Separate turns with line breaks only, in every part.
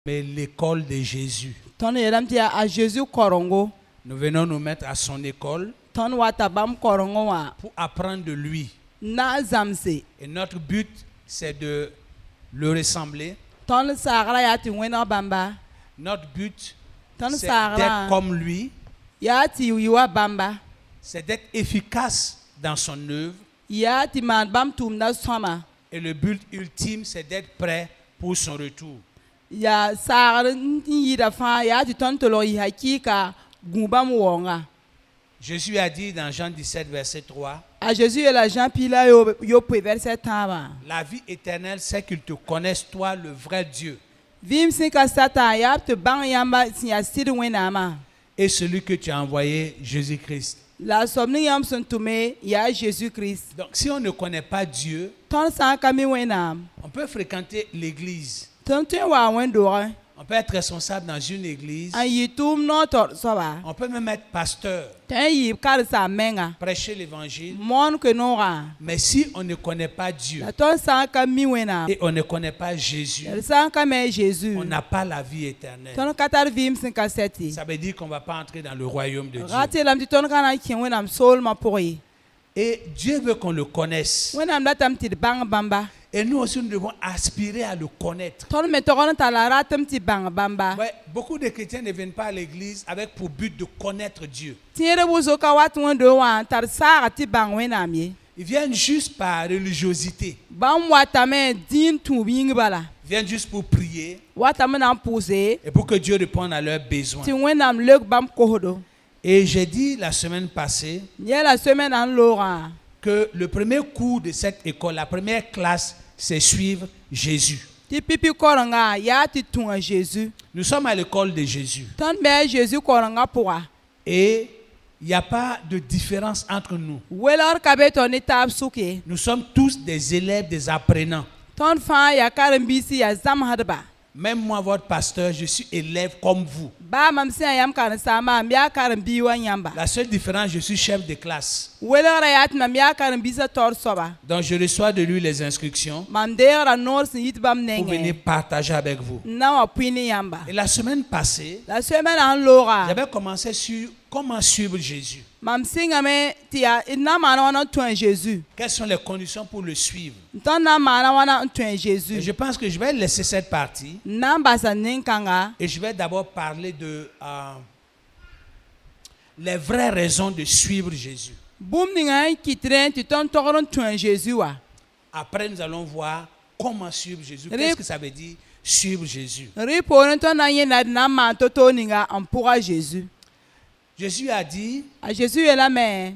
Mais l'école de Jésus.
Ton yelam tia a Jésus korongo.
Nous venons nous mettre à son école
Ton wata bam korongo wa.
pour apprendre de lui.
Na zamse.
Et notre but, c'est de le ressembler.
Ton sagra ya ti wena bamba.
Notre but,
Ton
c'est
sagra
d'être comme lui.
ya ti wiwa bamba.
C'est d'être efficace dans son œuvre.
Ya ti man bam tum na soma.
Et le but ultime, c'est d'être prêt pour son retour.
Ya sagra yida fa ya ti ton tolo yi hakika gumbam wonga.
Jésus a dit dans Jean 17, verset 3,
A Jésus et la Jean pila yo verset taba.
la vie éternelle, c'est qu'ils te connaissent, toi, le vrai Dieu,
Vim sin ka sata ya te bang yamba sin ya sid wena ma.
et celui que tu as envoyé, Jésus-Christ.
La somni yam sun tume ya Jésus Christ.
Donc, si on ne connaît pas Dieu,
Ton san kami wena.
on peut fréquenter l'église.
Ton tun wa wen dore.
On peut être responsable dans une église.
An yi tum no tor soba.
On peut même être pasteur,
Ten yi kar sa menga.
prêcher l'évangile.
Mon que no ra.
Mais si on ne connaît pas Dieu
La ton san kami wena.
et on ne connaît pas Jésus,
El san kami Jésus.
on n'a pas la vie éternelle.
Ton katar vim sin ka seti.
Ça veut dire qu'on ne va pas entrer dans le royaume de Dieu.
Rati lam ti ton kana kin wena am sol ma pori.
Et Dieu veut qu'on le connaisse.
Wena am latam ti bang bamba.
Et nous aussi, nous devons aspirer à le connaître.
Ton me toron ta la ratam ti bang bamba.
Ouais, beaucoup de chrétiens ne viennent pas à l'église avec pour but de connaître Dieu.
Tiere buzo ka wat won do wa tar sa ti bang wena mi.
Ils viennent juste par religiosité.
Bam wata me din tu bing bala.
Ils viennent juste pour prier
Wata me nan pose.
et pour que Dieu réponde à leurs besoins.
Ti wena am leuk bam kohodo.
Et j'ai dit la semaine passée
Nye la semaine en Laurent.
que le premier cours de cette école, la première classe, c'est suivre Jésus.
Ti pipi koronga ya ti tunga Jésus.
Nous sommes à l'école de Jésus.
Ton be Jésus koronga poa.
Et il n'y a pas de différence entre nous.
Welor kabe ton etab suke.
Nous sommes tous des élèves, des apprenants.
Ton fa ya karambisi ya zam hadba.
Même moi, votre pasteur, je suis élève comme vous.
Ba mam se yam kan sama am ya karambi wa nyamba.
La seule différence, je suis chef de classe.
Welor ya ti mam ya karambisa tor soba.
Donc, je reçois de lui les instructions
Mam dera nor sin yit bam
pour venir
nenge.
partager avec vous.
Na wa pini yamba.
Et la semaine passée,
La semaine en Laurent.
j'avais commencé sur comment suivre Jésus.
Mam singa me ti ya ina mana wana tun Jésus.
Quelles sont les conditions pour le suivre?
Ton na mana wana tun
Et
Jésus.
je pense que je vais laisser cette partie
Namba sa ninkanga.
et je vais d'abord parler de les vraies raisons de suivre Jésus.
Boum ninga kitren ti ton toron tun Jésus wa.
Après, nous allons voir comment suivre Jésus. Qu'est-ce que ça veut dire suivre Jésus?
Riporon ton na yena na ma toto ninga ampura Jésus.
Jésus a dit,
A Jésus est la main.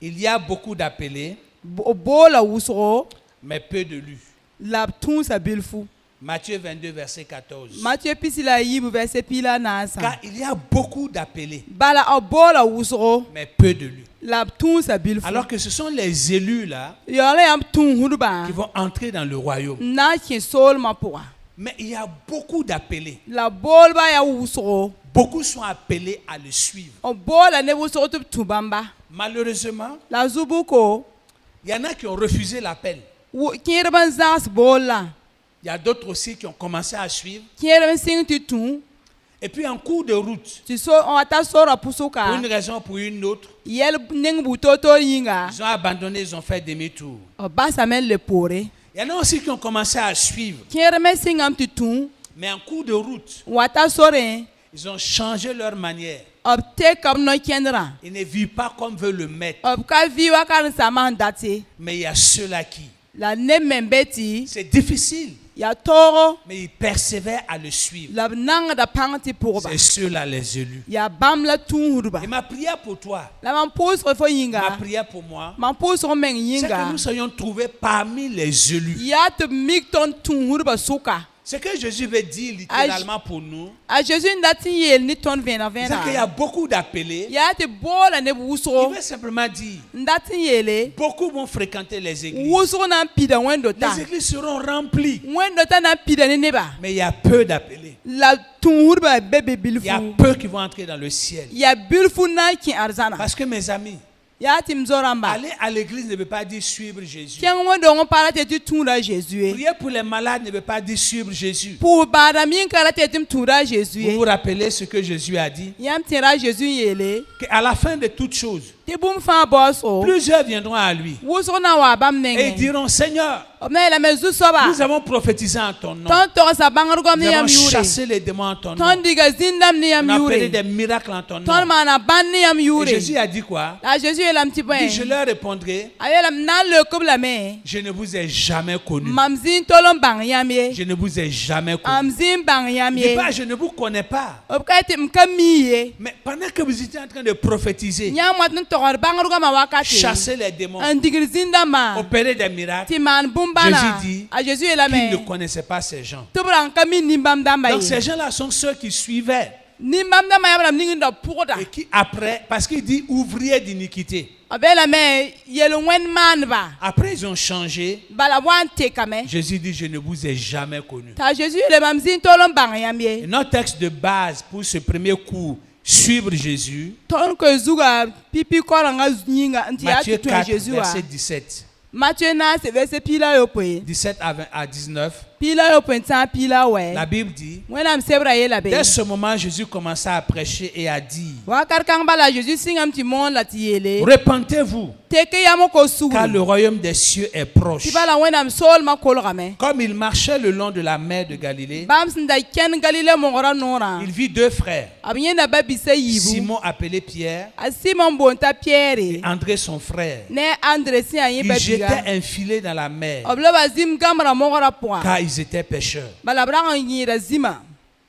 il y a beaucoup d'appelés,
Bo la wusro
mais peu de lus.
la tun sa bilfu.
Matthieu 22, verset 14.
Matthieu pisila yibu verset pila na sa.
Car il y a beaucoup d'appelés,
Bala a bo la wusro
mais peu de lus.
la tun sa bilfu.
Alors que ce sont les élus là
Yole yam tun huduba.
qui vont entrer dans le royaume.
Na ki sol ma poa.
Mais il y a beaucoup d'appelés.
La bol ba ya wusro.
Beaucoup sont appelés à le suivre.
O bo la ne wusro tu tubamba.
Malheureusement,
La zubuko.
il y en a qui ont refusé l'appel.
Kierban zas bol la.
Il y a d'autres aussi qui ont commencé à suivre.
Kierban sing ti tun.
Et puis en cours de route,
Ti so on ata sora
pour
pusuka.
une raison ou pour une autre,
Yel ning butoto yinga.
ils ont abandonné, ils ont fait demi-tour.
O basa men le pore.
Il y en a aussi qui ont commencé à suivre.
Kierban singam ti tun.
Mais en cours de route,
Wata sore.
ils ont changé leur manière.
Ob te kam no kendra.
Ils ne vivent pas comme veut le maître.
Ob ka viwa kan sama date.
Mais il y a ceux-là qui.
La ne membeti.
C'est difficile,
Ya toro.
mais ils persévèrent à le suivre.
La nang da pangti pourba.
C'est ceux-là les élus.
Ya bam la tun hurba.
Et ma prière pour toi,
La man pose fo
ma
yinga.
prière pour moi,
Man pose meng
c'est que
yinga.
nous soyons trouvés parmi les élus.
Ya te mik ton tun hurba suka.
Ce que Jésus veut dire littéralement pour nous,
A Jésus ndati yel ni ton vena
c'est qu'il y a
vena.
beaucoup d'appelés.
Ya te bola ne
Il
wusro.
veut simplement dire,
Ndati yele.
beaucoup vont fréquenter les églises.
Wusro na pida wendo ta.
Les églises seront remplies,
Wendo ta na pida ne neba.
mais il y a peu d'appelés.
La tun hurba bebe
Il y a
bilfu.
peu qui vont entrer dans le ciel.
Ya bilfu na ki arzana.
Parce que mes amis,
ya tim zoramba
Aller à l'église ne veut pas dire suivre Jésus.
tiang mo dongo para te tu tunda Jésus
Prier pour les malades ne veut pas dire suivre Jésus.
pour bara min kala te tim tunda
Vous
Jésus
vous rappelez ce que Jésus a dit?
yam tira Jésus yele
Qu'à la fin de toutes choses,
te bum fa boss o
plusieurs viendront à lui
wuso na wa bam
et ils
nenge
diront, Seigneur,
mais la mezu soba
nous avons prophétisé en ton nom.
ton to sa bangar gom
Nous
ni yam
avons
yure
chassé les démons en ton
ton
nom.
diga zindam ni yam
On a opéré
yure
des miracles en ton
ton
nom.
mana ban ni yam
Et
yure
Jésus a dit quoi?
la Jésus elam ti
Il
point
dit, je leur répondrai,
ayelam na le kob la me
je ne vous ai jamais connu.
mamzin tolom bang yam ye
Je ne vous ai jamais connu.
amzin bang yam
Il dit
ye
pas, je ne vous connais pas.
obkati mkami ye
Mais pendant que vous étiez en train de prophétiser,
nyam wat n togor bangar gom wakati
chasser les démons,
an digir zindama
opérer des miracles,
ti man bumbana
Jésus dit
a Jésus elam
qu'ils ne
me
connaissaient pas ces gens.
tubran kami nimbam damba
Donc
ye
ces gens-là sont ceux qui suivaient
nimbam damba yam ningin da pugoda
et qui après, parce qu'il dit ouvriers d'iniquité,
abela me yelo wen manba
après ils ont changé.
bala wan te kame
Jésus dit, je ne vous ai jamais connu.
ta Jésus le mamzin tolom bang yam
Et
ye
notre texte de base pour ce premier cours, suivre Jésus,
ton ko zuga pipi koranga nyinga nti ya
Matthieu
tu
4,
Jésus wa
verset 17.
Matthieu na se verset pila yo pe
17 à 19.
pila yo pe tan pila we
La Bible dit,
wena msebra ye la be
dès ce moment, Jésus commença à prêcher et à dire,
wa karkang bala Jésus singam ti mon la ti yele
repentez-vous,
teke yamo ko sugu
car le royaume des cieux est proche.
ti bala wena msol ma kol game
Comme il marchait le long de la mer de Galilée,
bam sinda ken galile mo gora nora
il vit deux frères,
abye na ba bisa yibu
Simon appelé Pierre
a Simon bonta
et
Pierre
André son frère.
ne André si ayi
Ils
ba
jetaient
biga
un filet dans la mer,
obla bazim gamra mo gora poa
car ils étaient pêcheurs.
bala bra ngira zima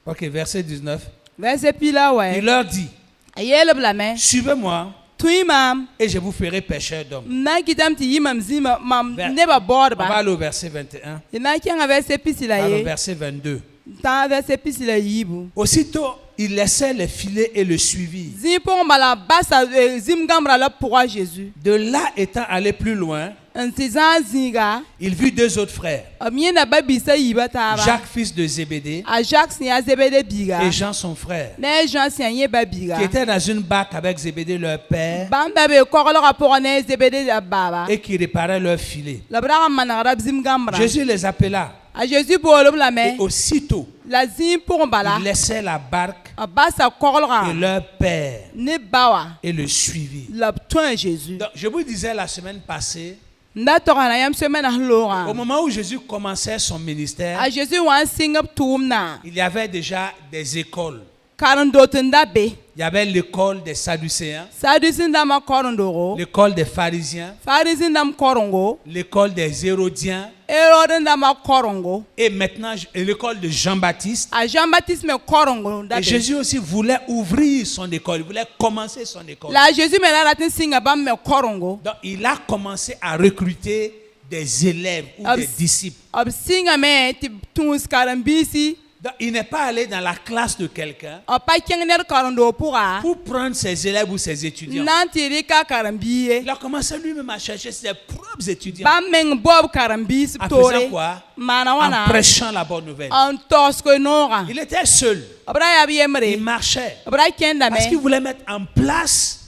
Ok, verset 19.
verset pila
Il
we
leur dit,
ayele bla me
suivez-moi
tuimam
et je vous ferai pêcheurs d'hommes.
na kitam ti yimam zima mam
Ver-
ne ba
On
bord
va
ba
aller au verset 21,
ina kianga verset pisila
au
ye
verset 22.
ta verset pisila yibu
Aussitôt, il laissait le filet et le suivit.
zipon bala basa zim gamra la pour Jésus
De là étant allé plus loin,
ntizan zinga
il vit deux autres frères,
amina ba bisa yiba ta ba
Jacques fils de Zébédée
a Jacques si azebede biga
et Jean son frère,
ne Jean si anye ba biga
qui étaient dans une barque avec Zébédée leur père
bamba be kokolo rapport ne zebede da baba
et qui réparaient leur filet.
la bra manara zim gamra
Jésus les appela
a Jésus bolo la
et
me
aussitôt,
la zim pour bala
il laissait la barque
a basa kokolo
et leur père
ne bawa
et le suivit.
la toi Jésus
Donc, je vous disais la semaine passée,
nda togana yam semaine lora
au moment où Jésus commençait son ministère,
a Jésus wan singap tumna
il y avait déjà des écoles.
karandotunda be
Il y avait l'école des Sadducéens,
sadusinda ma korondoro
l'école des pharisiens,
farisindam korongo
l'école des Hérodiens
erodinda ma korongo
et maintenant l'école de Jean-Baptiste.
a Jean-Baptiste me korongo nda
Et
be
Jésus aussi voulait ouvrir son école, il voulait commencer son école.
la Jésus me la ratin singa bam me korongo
Donc il a commencé à recruter des élèves ou des disciples.
ob singa me ti tuns karambisi
Donc il n'est pas allé dans la classe de quelqu'un
o pa kengner karondo pura
pour prendre ses élèves ou ses étudiants.
nanti rika karambiye
Il a commencé lui-même à chercher ses propres étudiants
bam meng bob karambisi
en
tore
faisant quoi?
mana
En
wana
prêchant la bonne nouvelle.
en tosko nora
Il était seul,
obra ya biemre
il marchait
obra kenda
parce qu'il
me
voulait mettre en place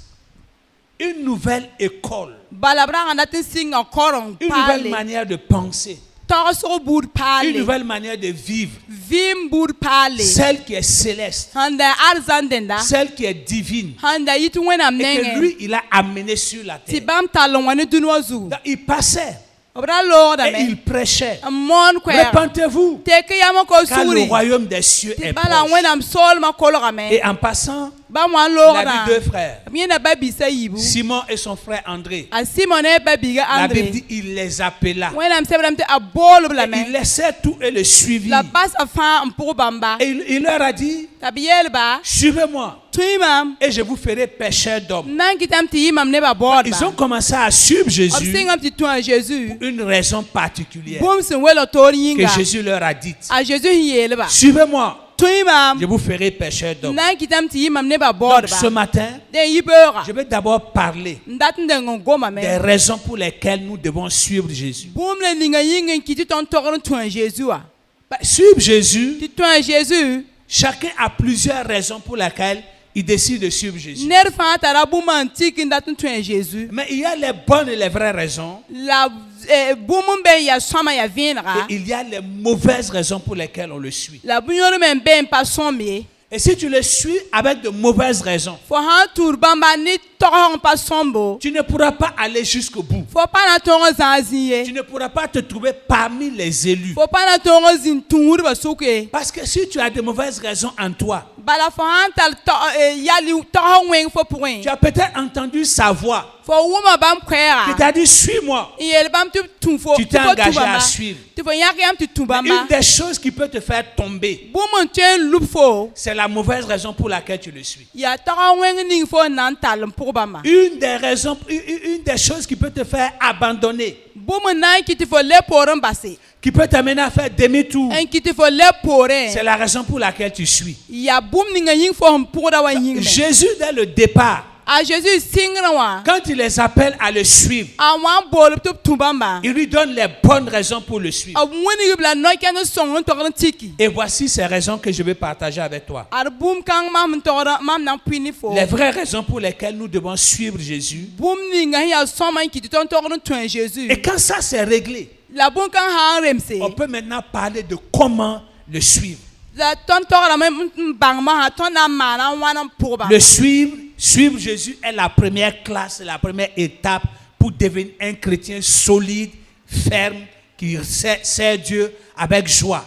une nouvelle école,
balabra anda tin singa korong
une nouvelle
pale
manière de penser,
torso bur
une
pale
nouvelle manière de vivre,
vim bur pale
celle qui est céleste,
handa arzandenda
celle qui est divine,
handa yitu wena
et que
mnenge
lui, il a amené sur la
ti
terre.
bam talon wani dunwazu
Donc, il passait
obra lora
et
me
il prêchait.
mon kwera
Repentez-vous,
teke yamo ko
car le
suri
royaume des cieux
ti
est
bala
proche.
wena msol ma kolora me
Et en passant,
bam wan
il
lora
a vu deux frères,
miena babi sa yibu
Simon et son frère André.
a simone babiga
La Bible
andre
dit il les appela.
wena msebram te abolo bla
Et il
me
laissait tout et le suivit.
la bas afa mpur bamba
Et il leur a dit,
tabiel ba
suivez-moi
tuimam
et je vous ferai pêcheurs d'hommes.
nangitam ti yimam ne ba borba
Ils ont commencé à suivre Jésus
obsingam ti tuan Jésus
pour une raison particulière
bumsin welo tori
que
yinga
Jésus leur a dite.
a Jésus yele ba
Suivez-moi,
tuimam
je vous ferai pêcheurs d'hommes.
nangitam ti yimam ne ba
Donc
borba
ce matin,
den yibera
je vais d'abord parler
ndatinde ngoma
des
me
raisons pour lesquelles nous devons suivre Jésus.
bumle ninga yingen kiti ton toron tuan Jésus a
Suivre Jésus,
ti tuan Jésus
chacun a plusieurs raisons pour lesquelles il décide de suivre Jésus.
Ner fãa tara bũmb n tik n dat n tõe Jésus.
Mais il y a les bonnes et les vraies raisons.
La bũmb n be n ya sõma ya vẽenega.
Et il y a les mauvaises raisons pour lesquelles on le suit.
La bũn-yõor me n be n pa sõm ye.
Et si tu le suis avec de mauvaises raisons,
Fo sã n tũud bãmba ne togsg n pa sõmbo.
tu ne pourras pas aller jusqu'au bout.
Fo pa na tõog n zãag zĩ
Tu
ye.
ne pourras pas te trouver parmi les élus.
Fo pa na tõog n zĩnd tũudbã sʋk ye.
Parce que si tu as de mauvaises raisons en toi,
Bala fo sã n tar yal togsg wẽng fo pʋgẽ.
tu as peut-être entendu sa voix
Fo wʋma bãmb
qui
koɛɛga.
t'a dit suis-moi.
N yeel bãmb tɩ b tũ fo
Tu t'es
tɩ fo tũ
engagé à
bãmba.
suivre.
Tɩ fo yãk yãmb tɩ tũ
Une
bãmba.
des choses qui peut te faire tomber,
Bũmb n tõe n lub fo.
c'est la mauvaise raison pour laquelle tu le suis.
Ya togsg wẽng ning fo n na n tall n pʋg bãmba.
Une des raisons, une des choses qui peut te faire abandonner,
Bũmb n na n kɩ tɩ fo le poor n base.
qui peut t'amener à faire demi-tour,
N kɩ tɩ fo le poorẽ.
c'est la raison pour laquelle tu suis.
Ya bũmb ninga yĩng fo sẽn pʋgda wa yĩng me.
Jésus, dès le départ,
A Jésus sɩngrẽ wã.
quand il les appelle à le suivre,
A wã n boolb tɩ b tũ bãmba.
il lui donne les bonnes raisons pour le suivre.
A wẽneg b la no-kẽnd n sõng n togd n tiki.
Et voici ces raisons que je vais partager avec toi.
Ad bũmb kãng mam n togd mam na n pʋɩ ne fo.
Les vraies raisons pour lesquelles nous devons suivre Jésus.
Bũmb ninga sẽn yaa sõma n kɩ tɩ tõnd togd n tõe Jésus.
Et quand ça c'est réglé,
La bũmb kãng sã n remse.
on peut maintenant parler de comment le suivre.
La tõnd tograme n bãng masã tõnd na n maana n wãn n pʋg bãmb.
Le suivre Jésus est la première classe, la première étape pour devenir un chrétien solide, ferme, qui sert Dieu avec joie.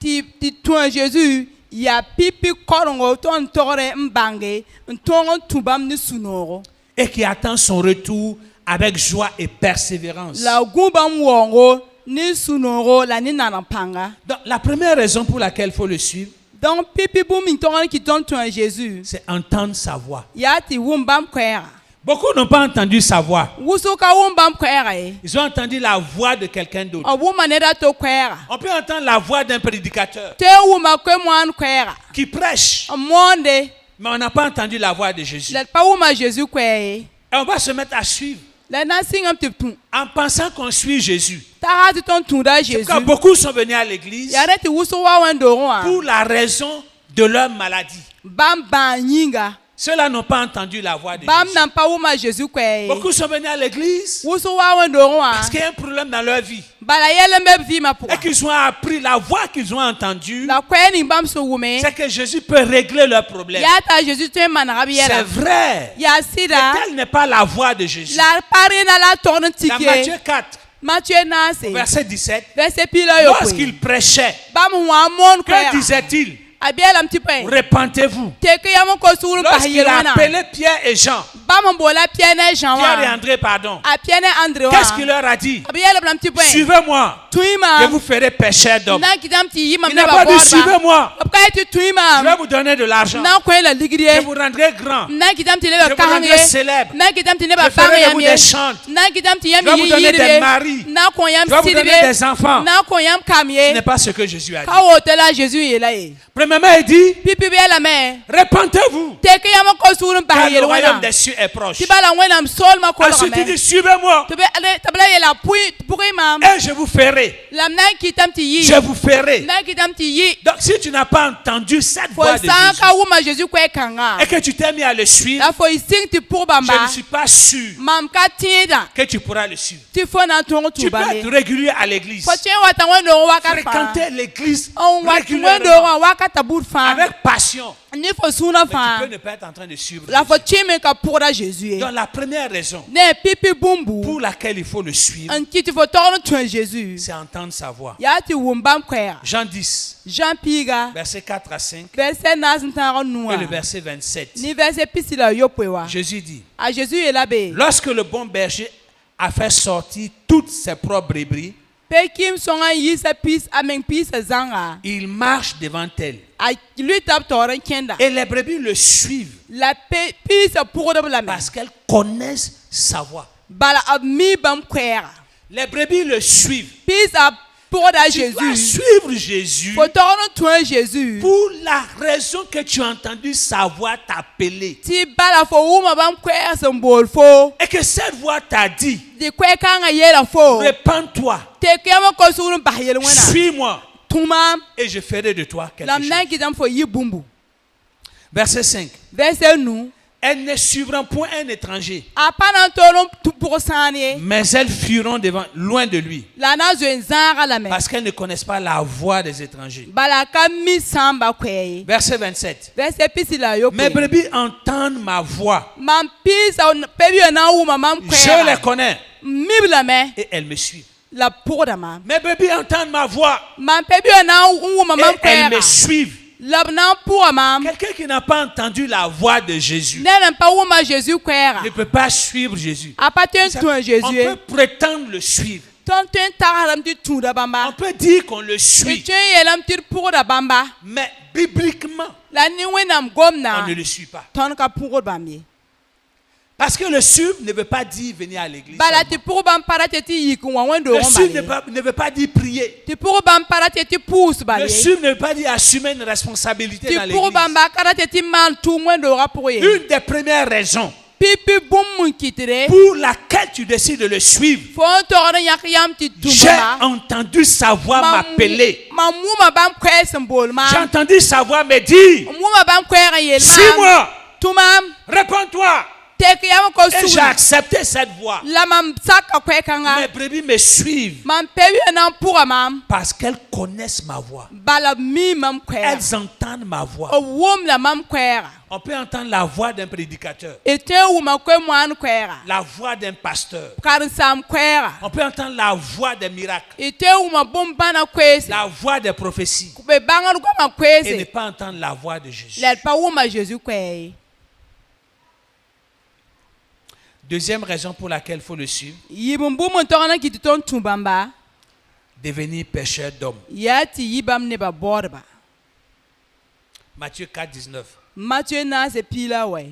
Tɩ tõe Jésus yaa pipi korengo tõnd togre n bãnge n tõog n tũ bãmb ne sũ-noogo.
Et qui attend son retour avec joie et persévérance.
La gũ bãmb waoongo ne sũ-noogo la ne nan n pãnga.
Donc, la première raison pour laquelle il faut le suivre,
Donc pipi bũmb n togd n kɩ tõnd tõe Jésus.
c'est entendre sa voix.
Yaa tɩ wʋm bãmb koɛɛga.
Beaucoup n'ont pas entendu sa voix.
Wʋsg ka wʋm bãmb koɛɛga ye.
Ils ont entendu la voix de quelqu'un d'autre.
A wʋma ned a to koɛɛga.
On peut entendre la voix d'un prédicateur
Tɩ wʋma koe-moan koɛɛga.
qui prêche,
N moonde
mais on n'a pas entendu la voix de Jésus.
la d pa wʋma Jésus koɛɛ ye.
Et on va se mettre à suivre
La d na n sɩngame tɩ b tũ.
en pensant qu'on suit Jésus.
Taga tɩ tõnd tũuda Jésus.
Quand beaucoup sont venus à l'église
Yaa rẽ tɩ wʋsg wa wẽn doogẽ wã.
pour la raison de leur maladie.
Bãmb bãa yĩnga.
Ceux-là n'ont pas entendu la voix de
Bãmb
Jésus.
nan pa wʋma Jésus koɛɛ ye.
Beaucoup sont venus à l'église
Wʋsg wa wẽn doogẽ wã.
parce qu'il y a un problème dans leur vie
Bala yɛl n be b vɩɩmã
et
pʋga.
qu'ils ont appris la voix qu'ils ont entendue.
La koɛɛ ning bãmb sẽn wʋme.
C'est que Jésus peut régler leurs problèmes.
Yaa t'a Jésus tõe n manega b
C'est
yɛla.
vrai.
Yaa
Mais
sɩda.
telle n'est pas la voix de Jésus.
La pa rẽna la togd n tik
Dans
ye.
Matthieu 4,
Matthieu naase.
verset 17,
Verset pila yopoe.
lorsqu'il prêchait,
Bãmb wã moon
que
koɛɛga.
disait-il?
A beelame tɩ pẽ.
Repentez-vous.
Tɩ yam n kos sugr n pas
Lorsqu'il a
yel-wẽna.
appelé Pierre et Jean,
Bãmb n boola Pierre ne Jean
Pierre et
wã.
André, pardon,
A Pierre ne André wã.
qu'est-ce qu'il leur a dit?
A b yeelb lame tɩ pẽ.
Suivez-moi,
Tũi
je
maam.
vous ferai pécheur d'hommes.
Na n kɩtame tɩ yɩ mam
Il n'a
nebã
pas dit
baoodba.
suivez-moi,
B ka ye tɩ tũi
je
maam.
vais vous donner de l'argent,
Na n kõ la ligd ye.
je vous rendrai grand,
Na n kɩtame tɩ
je
nebã
vous
kaseng
rendrai
ye.
célèbre,
Na n kɩtame tɩ
je
nebã bãng
ferai de
yam
vous
ye.
des chantes,
Na n kɩtame tɩ yãmb
je vais vous
yɩ
donner
yɩɩd
des
ye.
maris,
Na n kõ yãmb
je vais vous
sɩd
donner
ye.
des enfants.
Na n kõ yãmb kam
Ce
ye.
n'est pas ce que Jésus a dit.
Ka woto la Jésus yeela ye.
Premièrement, il dit,
Pipi b yeelame.
repentez-vous,
Tɩ yãmb n kos sugr n pas
car le royaume
yel-wẽna.
des cieux est proche.
Tɩ bala wẽnnaam soolmã
Ensuite, il
kolgame.
dit, suivez-moi,
Tɩ b la yeela pʋgẽ maam.
et je vous ferai,
La m na n kɩtame tɩ yɩ.
je vous ferai.
Na n kɩtame tɩ yɩ.
Donc, si tu n'as pas entendu cette
Fo
voix de
sã n
Jésus
ka wʋma Jésus koɛ-kãngã.
et que tu t'es mis à le suivre,
La fo y sɩng tɩ pʋg
je
bãmba.
ne suis pas sûr
Mam ka tẽeda
que tu pourras le suivre.
tɩ fo na n tõog
Tu
tũ
peux
bãmb
être
ye.
régulier à l'église,
Fo tõe n wa t'a wẽn-doog wakat fãa.
fréquenter l'église
N wat
régulièrement,
wẽn-doogã wakata buud fãa.
avec passion,
Ne fo sũurã
mais tu
fãa.
peux ne pas être en train de suivre.
La fo
Jésus.
tɩ me ka pʋgda Jésus ye.
Donc, la première raison
Ne pipi bũmbu.
pour laquelle il faut le suivre,
N kɩ tɩ fo togd n tõe Jésus.
c'est entendre sa voix.
Yaa tɩ wʋm bãmb koɛɛga.
Jean 10,
Jean piiga.
versets 4 à 5
Verset naas n tãag n
et
nuwã.
le verset 27.
Ni verset pisi la yopoe wa.
Jésus dit,
A Jésus yeela be.
lorsque le bon berger a fait sortir toutes ses propres brebis,
Pe kim sõng n yɩsa piis a meng piisã zãnga.
il marche devant elles.
A lui tab taoor n kẽnda.
Et les brebis le suivent
La piisã pʋgdb lame.
parce qu'elles connaissent sa voix.
Bala b mi bãmb koɛɛga.
Les brebis le suivent.
Piisã pʋgda
Tu dois
Jésus.
suivre Jésus
Fo togd n tõe Jésus.
pour la raison que tu as entendu sa voix t'appeler.
Tɩ bala fo wʋma bãmb koɛɛg sẽn bool fo.
Et que cette voix t'a dit,
Dɩ koɛ-kãngã yeela fo.
répands-toi,
Tɩ yãmb n kos sugr n bas yel-wẽna.
suis-moi
Tũ maam.
et je ferai de toi quelque
La m na n
chose.
kɩtame fo yɩ bũmbu.
Verset 5.
verset nous.
Elles ne suivront point un étranger,
Apa nan tolong pour sanye.
mais elles fuiront loin de lui,
La na zuen zara la me.
parce qu'elles ne connaissent pas la voix des étrangers.
Balaka mi samba kweye.
Verset 27.
Verset pisi la yo.
Mes brebis entendent ma voix.
Mam pisa pebi na u mamam kweye.
Je les connais
Mibla me
et elles me suivent.
la pour da mam.
Mes brebis entendent ma voix
Mam pebi na u mamam
et elles
kweye.
me suivent.
La na pour mam.
Quelqu'un qui n'a pas entendu la voix de Jésus
Nena pa u ma Jésus kweye.
ne peut pas suivre Jésus.
Apa ten tu
On
Jésus.
peut prétendre le suivre.
Ton ten taram ti tu da
On
bamba.
peut dire qu'on le
Tu
suit.
yelam ti pour da bamba.
Mais bibliquement,
La ni wenam
on
gomna.
ne le suit pas.
Ton ka pour bambi.
Parce que le suivre ne veut pas dire venir à l'église.
Bala
seulement.
ti pour bam para ti yik wan wendo
Le suivre
romba.
ne veut pas dire prier.
Ti pour bam para ti pousse
Le
bale.
suivre ne veut pas dire assumer une responsabilité
Ti
dans
pour
l'église.
bam ba kara ti man tu wendo ra pour ye.
Une des premières raisons
Pipi bum mun kitire.
pour laquelle tu décides de le suivre,
Fo to ran yak yam ti
j'ai
tumba.
entendu sa voix m'appeler.
Mamuma bam kwes mbol ma.
J'ai entendu sa voix me dire,
Muma bam kwera yel ma.
suis-moi,
Tumam
réponds-toi.
tek yam ko
Et j'ai
su.
accepté cette voix.
La mam saka kwekanga.
Mes brebis me suivent
Mam pebi na pour mam.
parce qu'elles connaissent ma voix.
Bala mi mam kwera.
Elles entendent ma voix.
O wom la mam kwera.
On peut entendre la voix d'un prédicateur,
Ete wu ma kwe mwan kwera.
la voix d'un pasteur.
Kar sam kwera.
On peut entendre la voix des miracles,
Ete wu ma bom bana kwese.
la voix des prophéties,
Be bangar ko ma
et ne
kwese.
pas entendre la voix de Jésus.
La pa wu ma Jésus kweye.
Deuxième raison pour laquelle il faut le suivre,
Yibum bu mon tona ki ton tumbamba.
devenir pécheur d'hommes.
Yati yibam ne ba borba.
Matthieu 4, 19.
Matthieu na se pila we.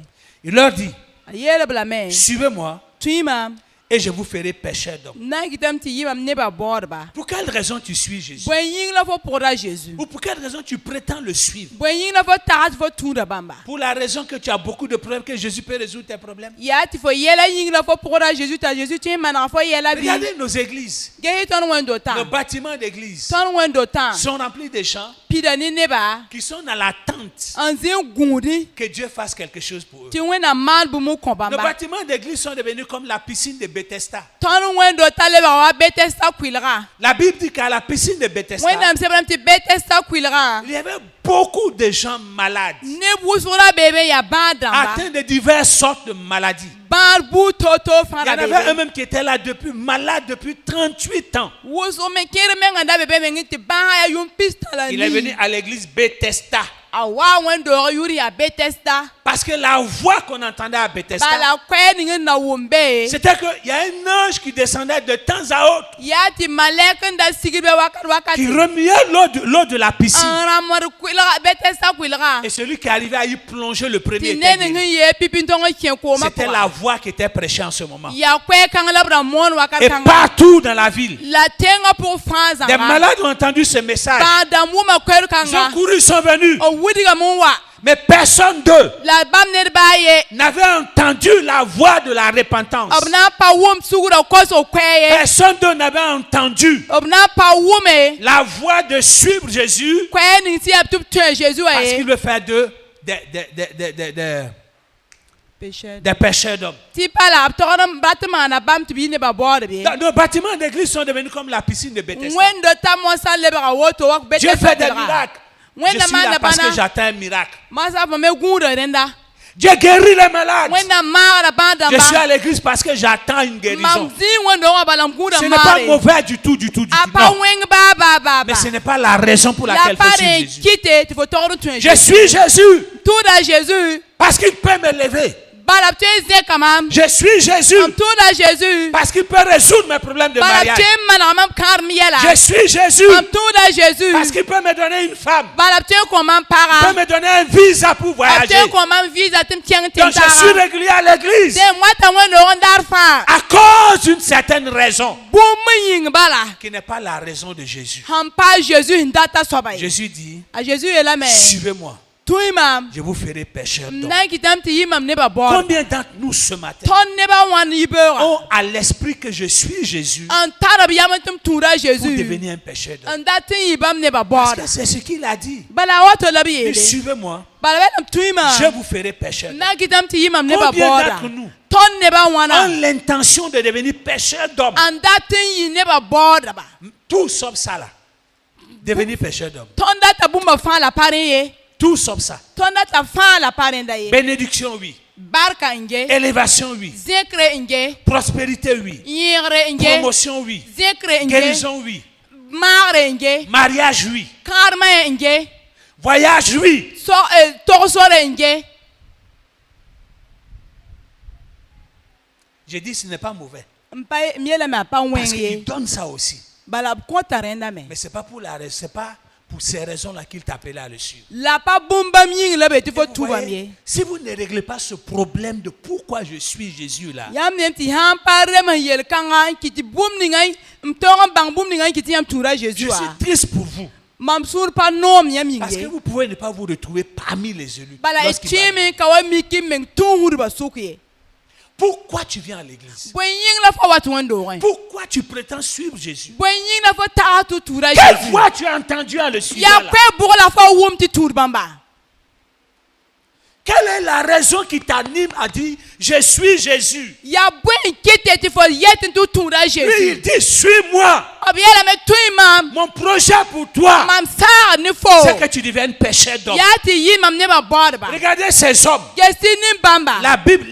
Il leur dit,
Yele bla me.
suivez-moi
Tuima.
et je vous ferai pécheur d'hommes.
Na kitam ti yibam ne ba borba.
Pour quelle raison tu suis Jésus?
Bwen ying la fo pour da Jésus.
Ou pour quelle raison tu prétends le suivre?
Bwen ying la fo taat fo tunda bamba.
Pour la raison que tu as beaucoup de problèmes, que Jésus peut résoudre tes problèmes.
Yati fo yela ying la fo pour da Jésus ta Jésus tu mana fo yela bi.
Regardez nos églises.
Gehi ton wendo
Nos
ta.
bâtiments d'église
Ton wendo ta.
sont remplis de gens
Pida ni neba.
qui sont dans l'attente
Anzin gundi.
que Dieu fasse quelque chose pour eux.
Ti wena mal bu mu
Nos
kombamba.
bâtiments d'église sont devenus comme la piscine de Bethesda.
Ton wendo ta le ba wa Bethesda kwilra.
La Bible dit qu'à la piscine de Bethesda,
Wena msebram ti Bethesda kwilra.
il y avait beaucoup de gens malades,
Ne busura bebe ya badamba.
atteints de diverses sortes de maladies.
Bar bu toto
Il y
fana
en avait
bebe.
eux-mêmes qui étaient là depuis, malades depuis 38 ans.
Wuso me kere me nganda bebe me ngiti ba ya yum pistala
Il est venu
ni.
à l'église Bethesda.
Awa wendo yuri ya Bethesda.
Parce que la voix qu'on entendait à Bethesda,
Bala kwe ni na wumbe.
c'était qu'il y a un ange qui descendait de temps à autre,
Yati malek nda sigibe wakati.
qui remuait l'eau de la piscine.
Ramar kwilra Bethesda kwilra.
Et celui qui arrivait à y plonger le premier
Ti
était
nene
guéri.
ngi ye pipi ntongo kien ko ma.
C'était la voix qui était prêchée en ce moment.
Ya kwe kangala bra mon wakati
Et
kanga.
partout dans la ville,
La tenga pour France.
des malades ont entendu ce message.
Ba damu ma kwe
Ils ont
kanga.
couru, ils sont venus.
O wudi ga mon wa.
Mais personne d'eux
La bam ne ba ye.
n'avait entendu la voix de la repentance.
Obna pa wum sugura koso kweye.
Personne d'eux n'avait entendu
Obna pa wume.
la voix de suivre Jésus
Kweye ni si ap tup tue Jésus
parce
aye.
qu'il veut faire d'eux des pécheurs d'hommes.
Ti pala ap tokona batman na bam tibi ne ba bord be.
Nos bâtiments d'église sont devenus comme la piscine de Bethesda.
Wendo ta mo sa le ba woto wak
Dieu
Bethesda.
fait des miracles. Je suis là parce que j'attends un miracle.
Masa fa me gundo renda.
Dieu guérit les malades.
Wenda mara banda
Je suis
ba.
à l'église parce que j'attends une guérison.
Mamzi wendo wa balam gundo
Ce n'est pas
mare.
mauvais du tout.
Apa
Non.
weng ba ba.
Mais ce n'est pas la raison pour
La
laquelle il faut
pare
suivre Jésus.
kite ti fo tokona tue.
Je suis Jésus
Tout da Jésus.
parce qu'il peut me lever.
Bala tu ze kamam.
Je suis Jésus
Tout da Jésus.
parce qu'il peut résoudre mes problèmes de
Bala
mariage.
tu mana mam kar miela.
Je suis Jésus
Tout da Jésus.
parce qu'il peut me donner une femme.
Bala tu komam
Il peut
para.
me donner un visa pour voyager.
Tu komam visa tim tiang tim
Donc je suis régulier à l'église
de moi ta wendo ondar fa.
à cause d'une certaine raison
Boum ying bala.
qui n'est pas la raison de Jésus.
Hampa Jésus ndata soba.
Jésus dit,
A Jésus est la mais.
suivez-moi.
tuimam
je vous ferai pécheur d'hommes.
nan kitam ti yimam ne ba bor
Combien d'entre nous ce matin
ton ne ba wan yibera
ont à l'esprit que je suis Jésus
an tarab yamatum tura
pour
Jésus
devenir un pécheur d'hommes?
an datin yibam ne ba
Parce
bor
que c'est ce qu'il a dit.
bala wato labi
Il dit,
yele
suivez-moi,
bala belam tuimam
je vous ferai pécheur d'hommes.
nan kitam ti yimam ne ba
Combien
bor
d'entre nous
ton ne ba wana
ont l'intention de devenir pécheur d'hommes?
an datin yi ne ba bor ba
Tout sauf ça là. Devenir pécheur d'hommes.
ton data bumba fa la pare ye
Tout sauf ça.
ton data fa la pare da ye
Bénédiction, oui.
barka nge
Élévation, oui.
zekre nge
Prospérité, oui.
yigre nge
Promotion, oui.
zekre nge
Guérison, oui.
magre nge
Mariage, oui.
karma nge
Voyage, oui.
so torsore nge
J'ai dit ce n'est pas mauvais.
mpa miele ma pa
Parce qu'il
wenye
donne ça aussi.
bala kontarenda me
Mais ce n'est pas pour c'est pas pour ces raisons-là qu'il t'appelait à le suivre.
la pa bumba ming la be
Et
tifo
vous
tuba
voyez,
mie
si vous ne réglez pas ce problème de pourquoi je suis Jésus là,
yam nem ti han pare ma yel kanga kiti bum ni ngai mtonga bang bum ni ngai kiti yam tura
je
Jésus
suis
a
triste pour vous.
mam sur pa nom yam
Parce que
yinge
vous pouvez ne pas vous retrouver parmi les élus.
bala
lorsqu'il va
chimi kawa miki meng tungu ba suki
Pourquoi tu viens à l'église?
boy ying la fa watu wando ngai
Pourquoi tu prétends suivre Jésus?
boy ying la fa ta tu tura
Quelle
Jésus
voix tu as entendu en le suivant
ya
là?
kwe bu la fa wum ti tur bamba
Quelle est la raison qui t'anime à dire je suis Jésus?
ya boy kete ti fo yet tu tura
Lui,
Jésus
il dit suis-moi.
obiela me tuimam
Mon projet pour toi,
mam sa ni fo
c'est que tu deviennes pécheur d'hommes.
ya ti yimam ne ba bor ba
Regardez ces hommes.
gesi ni bamba
La Bible,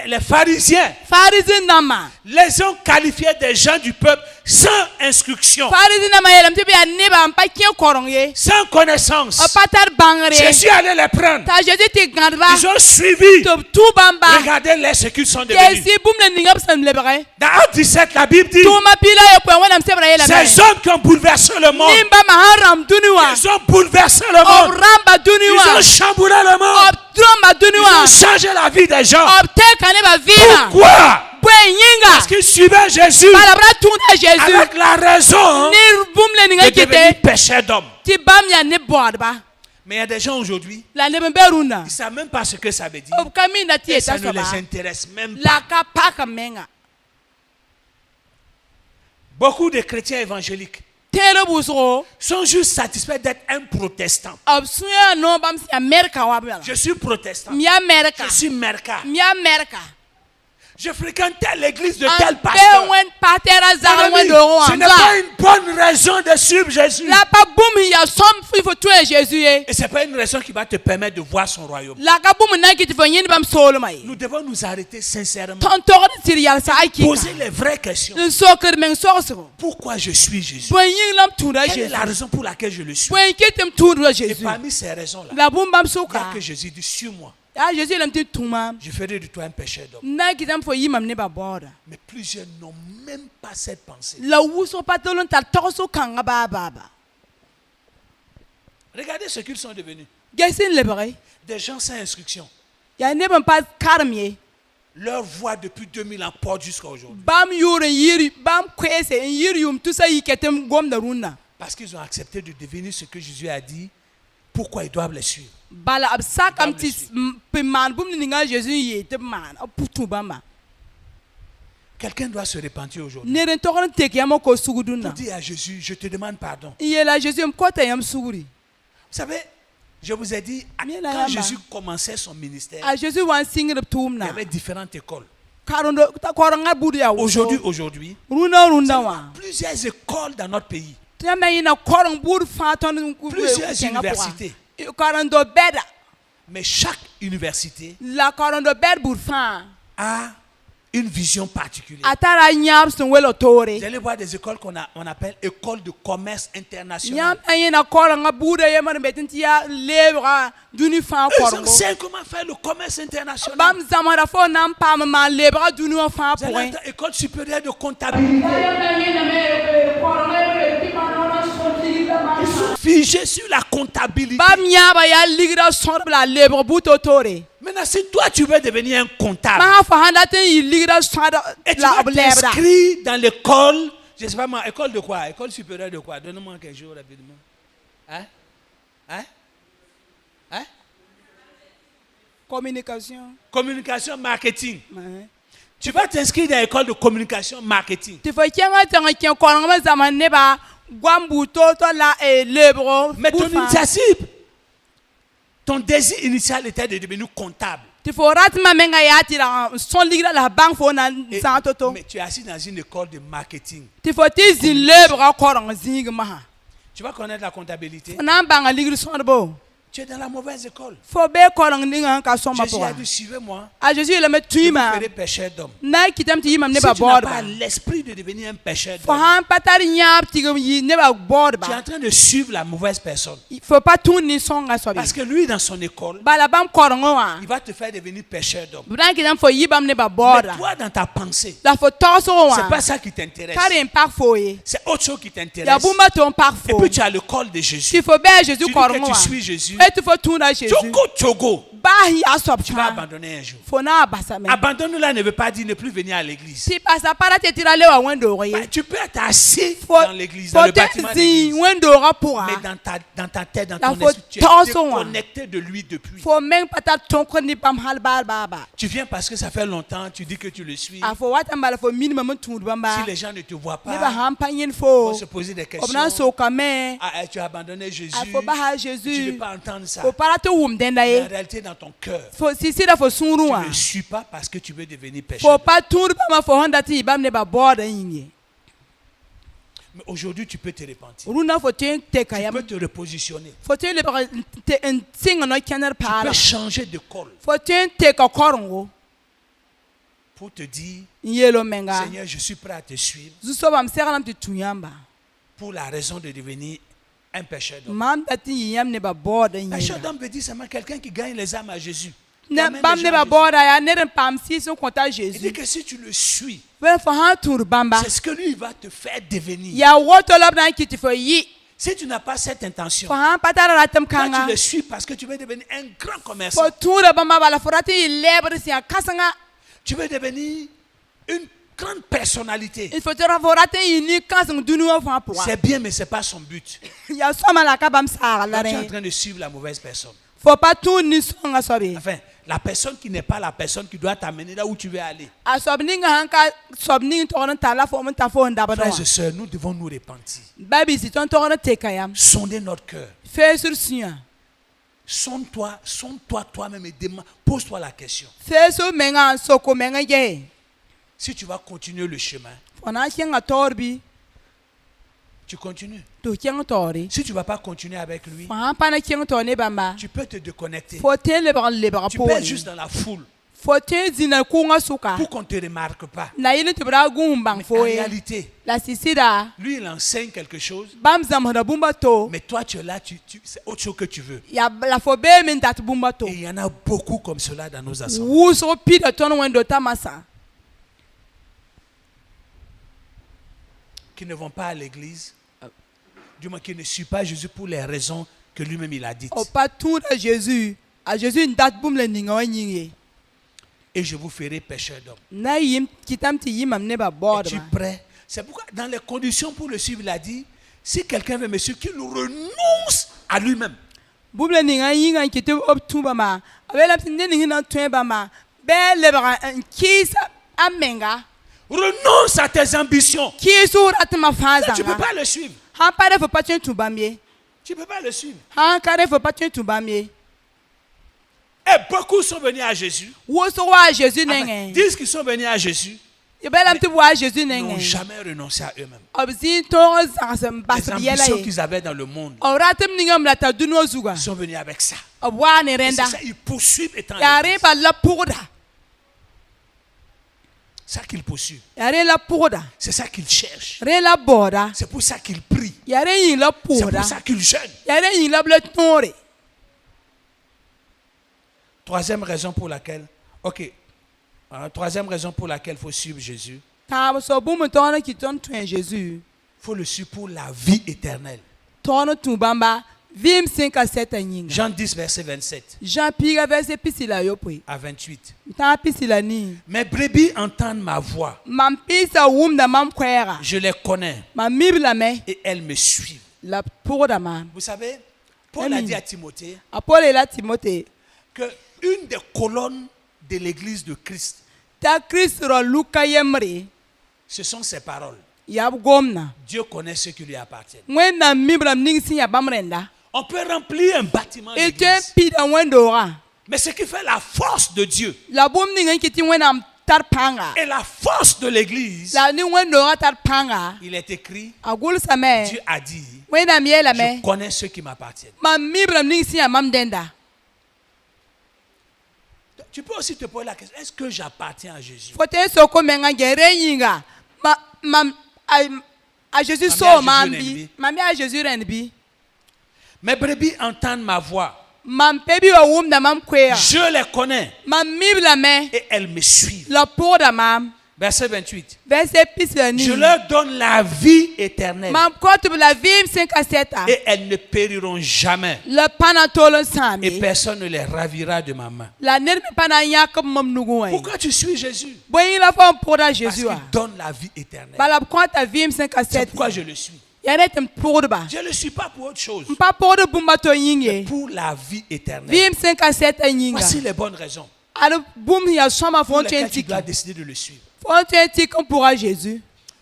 les pharisiens,
farisi nama
les ont qualifiés des gens du peuple sans instruction,
farisi nama yelam ti biya ne ba mpa kien korong ye
sans connaissance.
o patar bangre
Jésus allait les prendre.
ta Jésus ti gandba
Ils ont suivi.
to tu bamba
Regardez-les ce qu'ils sont devenus.
gesi bum le ningap sam lebre
Dans Acte 17, la Bible dit,
tu ma pila ye po wanam sebra ye la
ces hommes qui ont bouleversé le monde,
nimba maharam duniwa
ils ont bouleversé le
o
monde.
ramba
Ils
duniwa
ont chamboulé le
o
monde.
tromba
Ils
duniwa
ont changé la vie des gens.
o te kane ba vina
Pourquoi?
boy yinga
Parce qu'ils suivaient Jésus
balabra tunda Jésus
avec la raison
ni bum le
de
ninga
devenir
kite
pécheur d'homme.
ti bam ya ne borba
Mais il y a des gens aujourd'hui,
la ne beruna
ils ne savent même pas ce que ça veut dire.
o kamina ti
Et ça
eta
ne
soba
les intéresse même pas.
la ka paka menga
Beaucoup de chrétiens évangéliques
tere busoro
sont juste satisfaits d'être un protestant.
absuya no bam si America wa bela
Je suis protestant.
mi America
Je suis merca.
mi America
Je fréquentais l'église de tel pasteur.
wen patera
Mon
za
ami,
wen do
ce n'est pas une bonne raison de suivre Jésus.
la pa bum ya som fi fo tu Jésus ye
Et ce n'est pas une raison qui va te permettre de voir son royaume.
la ka bum na kiti fo yin bam solo mai
Nous devons nous arrêter sincèrement.
ton to sir yal sa aki
Poser les vraies questions.
le soccer men so
Pourquoi je suis Jésus?
boy yin lam tu
Quelle est
Jésus
la raison pour laquelle je le suis?
boy kitem tu
Et
Jésus
parmi ces raisons-là,
la bum bam
il y
soka
a que Jésus dit, suis-moi.
ah Jésus lam ti tuma
Je ferai de toi un pécheur d'homme.
na kitam fo yimam ne ba bora
Mais plusieurs n'ont même pas cette pensée.
la wuso patolon ta toso kanga ba baba
Regardez ce qu'ils sont devenus.
gesin lebre
Des gens sans instruction.
ya ne ban pas karmier
Leur voix depuis 2000 ans porte jusqu'à aujourd'hui.
bam yure yiri bam kwese yiri yum tu sa yiketem gom da runa
Parce qu'ils ont accepté de devenir ce que Jésus a dit. Pourquoi ils doivent les suivre?
bala absa kam
Bam
ti pe man bum ni nga Jésus ye te man putu bamba
Quelqu'un doit se repentir aujourd'hui.
ne ren tokon tek yamo ko
Pour
suguduna
dire à Jésus, je te demande pardon.
ye la Jésus m kota yam suguri
Vous savez, je vous ai dit,
Mais là,
quand
là,
Jésus commençait son ministère,
a Jésus wan singre
il y
tumna
avait différentes écoles.
karondo ta koranga budi ya
Aujourd'hui,
runa runda wa
plusieurs écoles dans notre pays.
tama ina korong bur fa ton
Plusieurs universités.
karondo beda
Mais chaque université
la karondo bed bur fa
a une vision particulière.
atara nyam son welo tore
Vous allez voir des écoles on appelle écoles de commerce international.
nyam ayina koranga bude yemar betinti ya lebra duni fa
Ils
korongo
enseignent comment faire le commerce international.
bam zamara fo nam pam ma lebra duni fa
Vous allez
point
entendre école supérieure de comptabilité. Ils sont figés sur la comptabilité.
bam nyaba ya ligra sor la lebra buto tore
Maintenant, si toi tu veux devenir un comptable
ma fa handa ten yi ligra sor
et tu
la
vas
lebra
t'inscrire dans l'école, je ne sais pas moi, école de quoi? École supérieure de quoi? Donne-moi quelques jours rapidement. Hein? Hein? Hein?
Communication.
Communication, marketing.
Ouais.
Tu vas t'inscrire dans l'école de communication, marketing.
Tu fais tiens quand on zaman neba guambuto to la lebro.
Mais ton initiative, ton désir initial était de devenir comptable.
Tu faut ratma menga ya tira son ligra la banque fo na sa toto.
Mais tu es assis dans une école de marketing.
Tu faut tizin lebro korang zing ma.
Tu vas connaître la comptabilité.
Na banga ligri son bo.
Tu es dans la mauvaise école.
Faut be korang ninga ka son ma
Jésus
po.
a dit, suivez-moi.
A Jésus le met
Je vous
tuima.
ferai pécheur d'homme.
Na kitam ti imam
Si
neba
tu n'as
borba.
pas l'esprit de devenir un pécheur
Faut
d'homme,
han patari nyap ti neba
tu es
borba.
en train de suivre la mauvaise personne.
Il faut pas tout ni son ga sobi.
Parce que lui, dans son école,
Bala bam korango wa.
il va te faire devenir pécheur d'homme.
Bran kitam fo yibam neba
Mais
borda.
toi, dans ta pensée,
La faut toso
c'est
wa.
pas ça qui t'intéresse.
Kare impact foye.
C'est autre chose qui
Ya
t'intéresse.
bumba ton
Et
parfo.
puis tu as le col de Jésus.
Tu faut be Jésus
Tu dis
korango
que
wa.
tu suis Jésus.
Et tu faut tout na Jésus.
Togo,
Ba ya sop
tu vas
cha.
abandonner un jour.
Faut na basame.
Abandonner là ne veut pas dire ne plus venir à l'église.
Si pasa para te tira le wa wendo
Bah,
re.
tu peux être assis
Faut
dans l'église, dans le bâtiment de
te
l'église.
wendo ra pour.
Mais dans ta tête, dans
La
ton
faut
esprit, tu es
tension, hein.
déconnecté de lui depuis.
Faut même pas ta ton ko ni pam hal baba.
Tu viens parce que ça fait longtemps, tu dis que tu le suis.
A faut wata mbala faut minimum tout bamba.
Si les gens ne te voient
Ne ba
pas,
hampanyen
ils
fo.
vont se poser des questions.
Obna so kame.
Ah, tu as abandonné Jésus.
A faut ba ha
Tu ne
Jésus.
veux pas entendre ça.
Faut para to wum den
Mais en
daye.
réalité, dans ton cœur,
Faut si da faut
tu
sunruwa.
ne le suis pas parce que tu veux devenir
Faut
pécheur.
pas tout ba ma faut honda ti bam ne ba borda yinye.
Mais aujourd'hui, tu peux te repentir.
Runa faut te
Tu
kayam.
peux te repositionner.
Faut te le te en singa no kenar
Tu
pala.
peux changer de col
Faut te ka korongo.
pour te dire,
Yelo menga.
Seigneur, je suis prêt à te suivre
Zuso bam seranam ti tuyamba.
pour la raison de devenir un pécheur d'homme.
Mam dati yam ne ba borda
Pécheur
yinye.
d'homme veut dire seulement quelqu'un qui gagne les âmes à Jésus. Qui
Ne
amène
bam
les
ne
gens
ba
à Jésus.
borda ya ne pam si so konta
Il dit
Jésus.
que si tu le suis,
Ve faut han tour bamba.
c'est ce que lui va te faire devenir.
Ya woto lob na ki ti fo yi.
Si tu n'as pas cette intention,
Faut han patara ratam
quand tu
kanga.
le suis parce que tu veux devenir un grand commerçant,
Faut tour bamba bala forati lebre si kasanga.
tu veux devenir une grande personnalité.
Il faut te ravorate yini kasang dunu fa pour.
C'est bien, mais ce n'est pas son but.
Ya soma la ka bam sara la
Donc, tu es en
re.
train de suivre la mauvaise personne.
Faut pas tout ni songa sobi.
Enfin, la personne qui n'est pas la personne qui doit t'amener là où tu veux aller.
A sobni nga hanka sobni to on ta la fo mon ta fo ndaba do.
Frères et sœurs, nous devons nous repentir.
Baby si ton to on te kayam.
Sondez notre cœur.
Fais sur sien.
Sonde-toi toi-même et pose-toi la question.
Fais sur menga soko menga ye.
Si tu vas continuer le chemin,
Fona kianga torbi.
tu continues.
To kianga tori.
Si tu ne vas pas continuer avec lui,
Fa pana kianga to ne bamba.
tu peux te déconnecter.
Faut te le bra
Tu
pour.
peux être juste dans la foule
Faut te zina kunga suka.
pour qu'on ne te remarque pas.
Na yile te bra gumbang
Mais en
fo.
réalité,
La sisida.
lui, il enseigne quelque chose,
Bam zamhada bumba to.
mais toi, tu es là, c'est autre chose que tu veux.
Ya la fo be min dat bumba to.
Et il y en a beaucoup comme cela dans nos assemblées.
Wuso pida ton wendo tamasa.
Qui ne vont pas à l'église, du moins qui ne suivent pas Jésus pour les raisons que lui-même il a dites.
O pas tout à Jésus. A Jésus une date boum le ninga nyinge.
Et je vous ferai pécheur d'homme.
Na yim kitam ti yim am ne ba board.
Es-tu prêt? C'est pourquoi dans les conditions pour le suivre, il a dit, si quelqu'un veut me suivre, qu'il renonce à lui-même.
Boum le ninga yinga kite op tumba ma. Avela ne ninga na tumba ma. Be le ba kisa amenga.
Renonce à tes ambitions.
Kisu ratma faza.
Tu ne peux pas le suivre.
Han pare faut pas tu tumbamie.
Tu ne peux pas le suivre.
Han kare faut pas tu tumbamie.
Et beaucoup sont venus à Jésus.
Woso wa Jésus
Enfin,
nenge.
disent qu'ils sont venus à Jésus.
Yebela mti wa Jésus
Ils n'ont
nenge.
jamais renoncé à eux-mêmes.
Obzi to zasam
Les
bas biela
ambitions
ye.
qu'ils avaient dans le monde,
Oratem ningam la ta duno zuga.
ils sont venus avec ça.
Obwa ne
Et
renda.
c'est ça, ils poursuivent étant
Yare
l'église.
ba la pourda.
C'est ça qu'ils poursuivent.
Yare la pourda.
C'est ça qu'ils cherchent.
Re la borda.
C'est pour ça qu'ils prient.
Yare yin la
C'est
pourda.
pour ça qu'ils jeûnent.
Yare yin la ble tore.
Troisième raison pour laquelle, troisième raison pour laquelle il faut suivre Jésus.
Ta so bum tona ki ton tuen Jésus.
Il faut le suivre pour la vie éternelle.
Tona tumbamba. Vim 5 à 7 nyinga.
Jean 10, verset 27
Jean piga verset pisila yopwe.
à 28.
Ta pisila ni.
Mes brebis entendent ma voix.
Mam pisa wum da mam kwera.
Je les connais
Mam mibla me.
et elles me suivent.
La pourda ma.
Vous savez, Paul a dit à Timothée
Apole la Timothée.
que une des colonnes de l'église de Christ,
ta Christ ro luka yemri
ce sont ses paroles.
yab gomna
Dieu connaît ce qui lui appartient.
wena mibram ning si ya bamrenda
On peut remplir un bâtiment
et tu
d'église.
pida wendora
Mais ce qui fait la force de Dieu
la bom ning kiti wenam tar panga
et la force de l'église,
la ni wendora tar panga
il est écrit,
agul same
Dieu a dit,
wena miela
je
me
connais ceux qui m'appartiennent.
ma mibram ning si ya mamdenda
Tu peux aussi te poser la question, est-ce que j'appartiens à Jésus?
fote soko menga gere yinga a Jésus so mambi mami a Jésus renbi
Mes brebis entendent ma voix.
mam pebi o wumda mam kwea
Je les connais
mam mibla me
et elles me suivent.
la poda mam
Verset 28.
verset pisani
Je leur donne la vie éternelle
mam kotu la vim 5 à 7
et elles ne périront jamais.
le panatolo
Et
sami
personne ne les ravira de ma main.
la ner pana yakam mam nugo
Pourquoi tu suis Jésus?
boy la fam poda
Parce
Jésus
qu'il donne la vie éternelle.
bala kwata vim 5 à
C'est
7
pourquoi je le suis.
yaretem poda
Je ne le suis pas pour autre chose.
mpa poda bumbato yinge
Pour la vie éternelle.
vim 5 à 7 yinga
Voici les bonnes raisons
alors boum ya soma
pour lesquelles tu
fontienti
dois décider de le suivre.
fontienti comme pour Jésus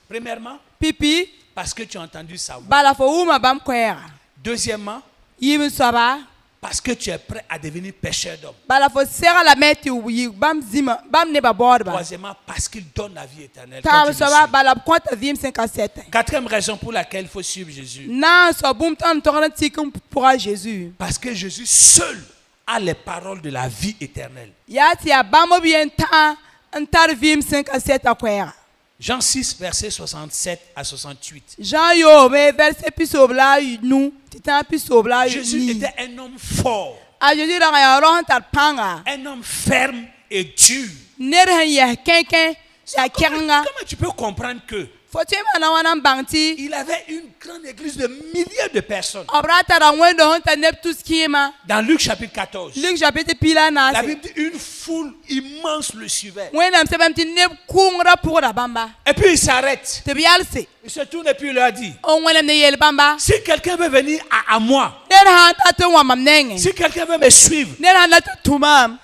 Premièrement,
pipi
parce que tu as entendu sa voix.
bala fo uma bam kwera
Deuxièmement,
yim soba
parce que tu es prêt à devenir pécheur d'homme.
bala fo sera la meti wi bam zima bam ne ba borba
Troisièmement, parce qu'il donne la vie éternelle.
tam
quand tu le
soba
suis.
bala kwata vim 5 à 7
Quatrième raison pour laquelle il faut suivre Jésus.
na so boum tan tornati comme pour Jésus
Parce que Jésus seul a les paroles de la vie éternelle.
yati ya bamo bien tan antar vim 5 à 7 à kwera
Jean 6, versets 67 à 68.
Jean yo me verset pisobla nu titan pisobla
Jésus
ni
était un homme fort,
a Jésus la ya ron tar panga
un homme ferme et dur.
ner han ya kenken ya
Comment
kenga
tu peux comprendre que
foti mana wana bangti
il avait une grande église de milliers de personnes?
obrata ra wendo honta neptus kima
Dans Luc chapitre 14,
Luc chapitre pila na
la
se
Bible dit une foule immense le suivait.
wenda msebamti nep kungra pour la bamba
Et puis il s'arrête.
te bialse
Il se tourne et puis il leur dit,
on wena ne yel bamba
si quelqu'un veut venir à moi,
ner han ta to wa mamnenge
si quelqu'un veut me suivre,
ner han la tumam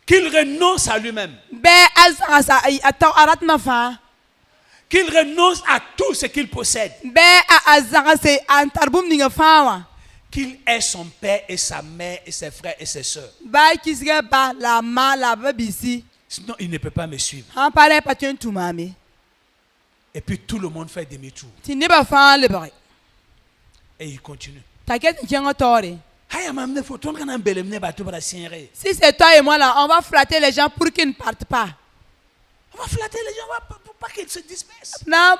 qu'il renonce à lui-même,
be asa ata arat mafa
qu'il renonce à tout ce qu'il possède,
be azara se antarbum ninga fawa
qu'il ait son père et sa mère et ses frères et ses sœurs.
ba kisga ba la ma la babisi
Sinon, il ne peut pas me suivre.
han pare patien tumame
Et puis tout le monde fait demi-tour.
ti ne ba fa le bare
Et il continue.
taket ngenga tore
Haya mamne faut ton kana belemne bato bara sienre.
si c'est toi et moi là on va flatter les gens pour qu'ils ne partent pas
On va flatter les gens pour pas qu'ils se dispersent.
na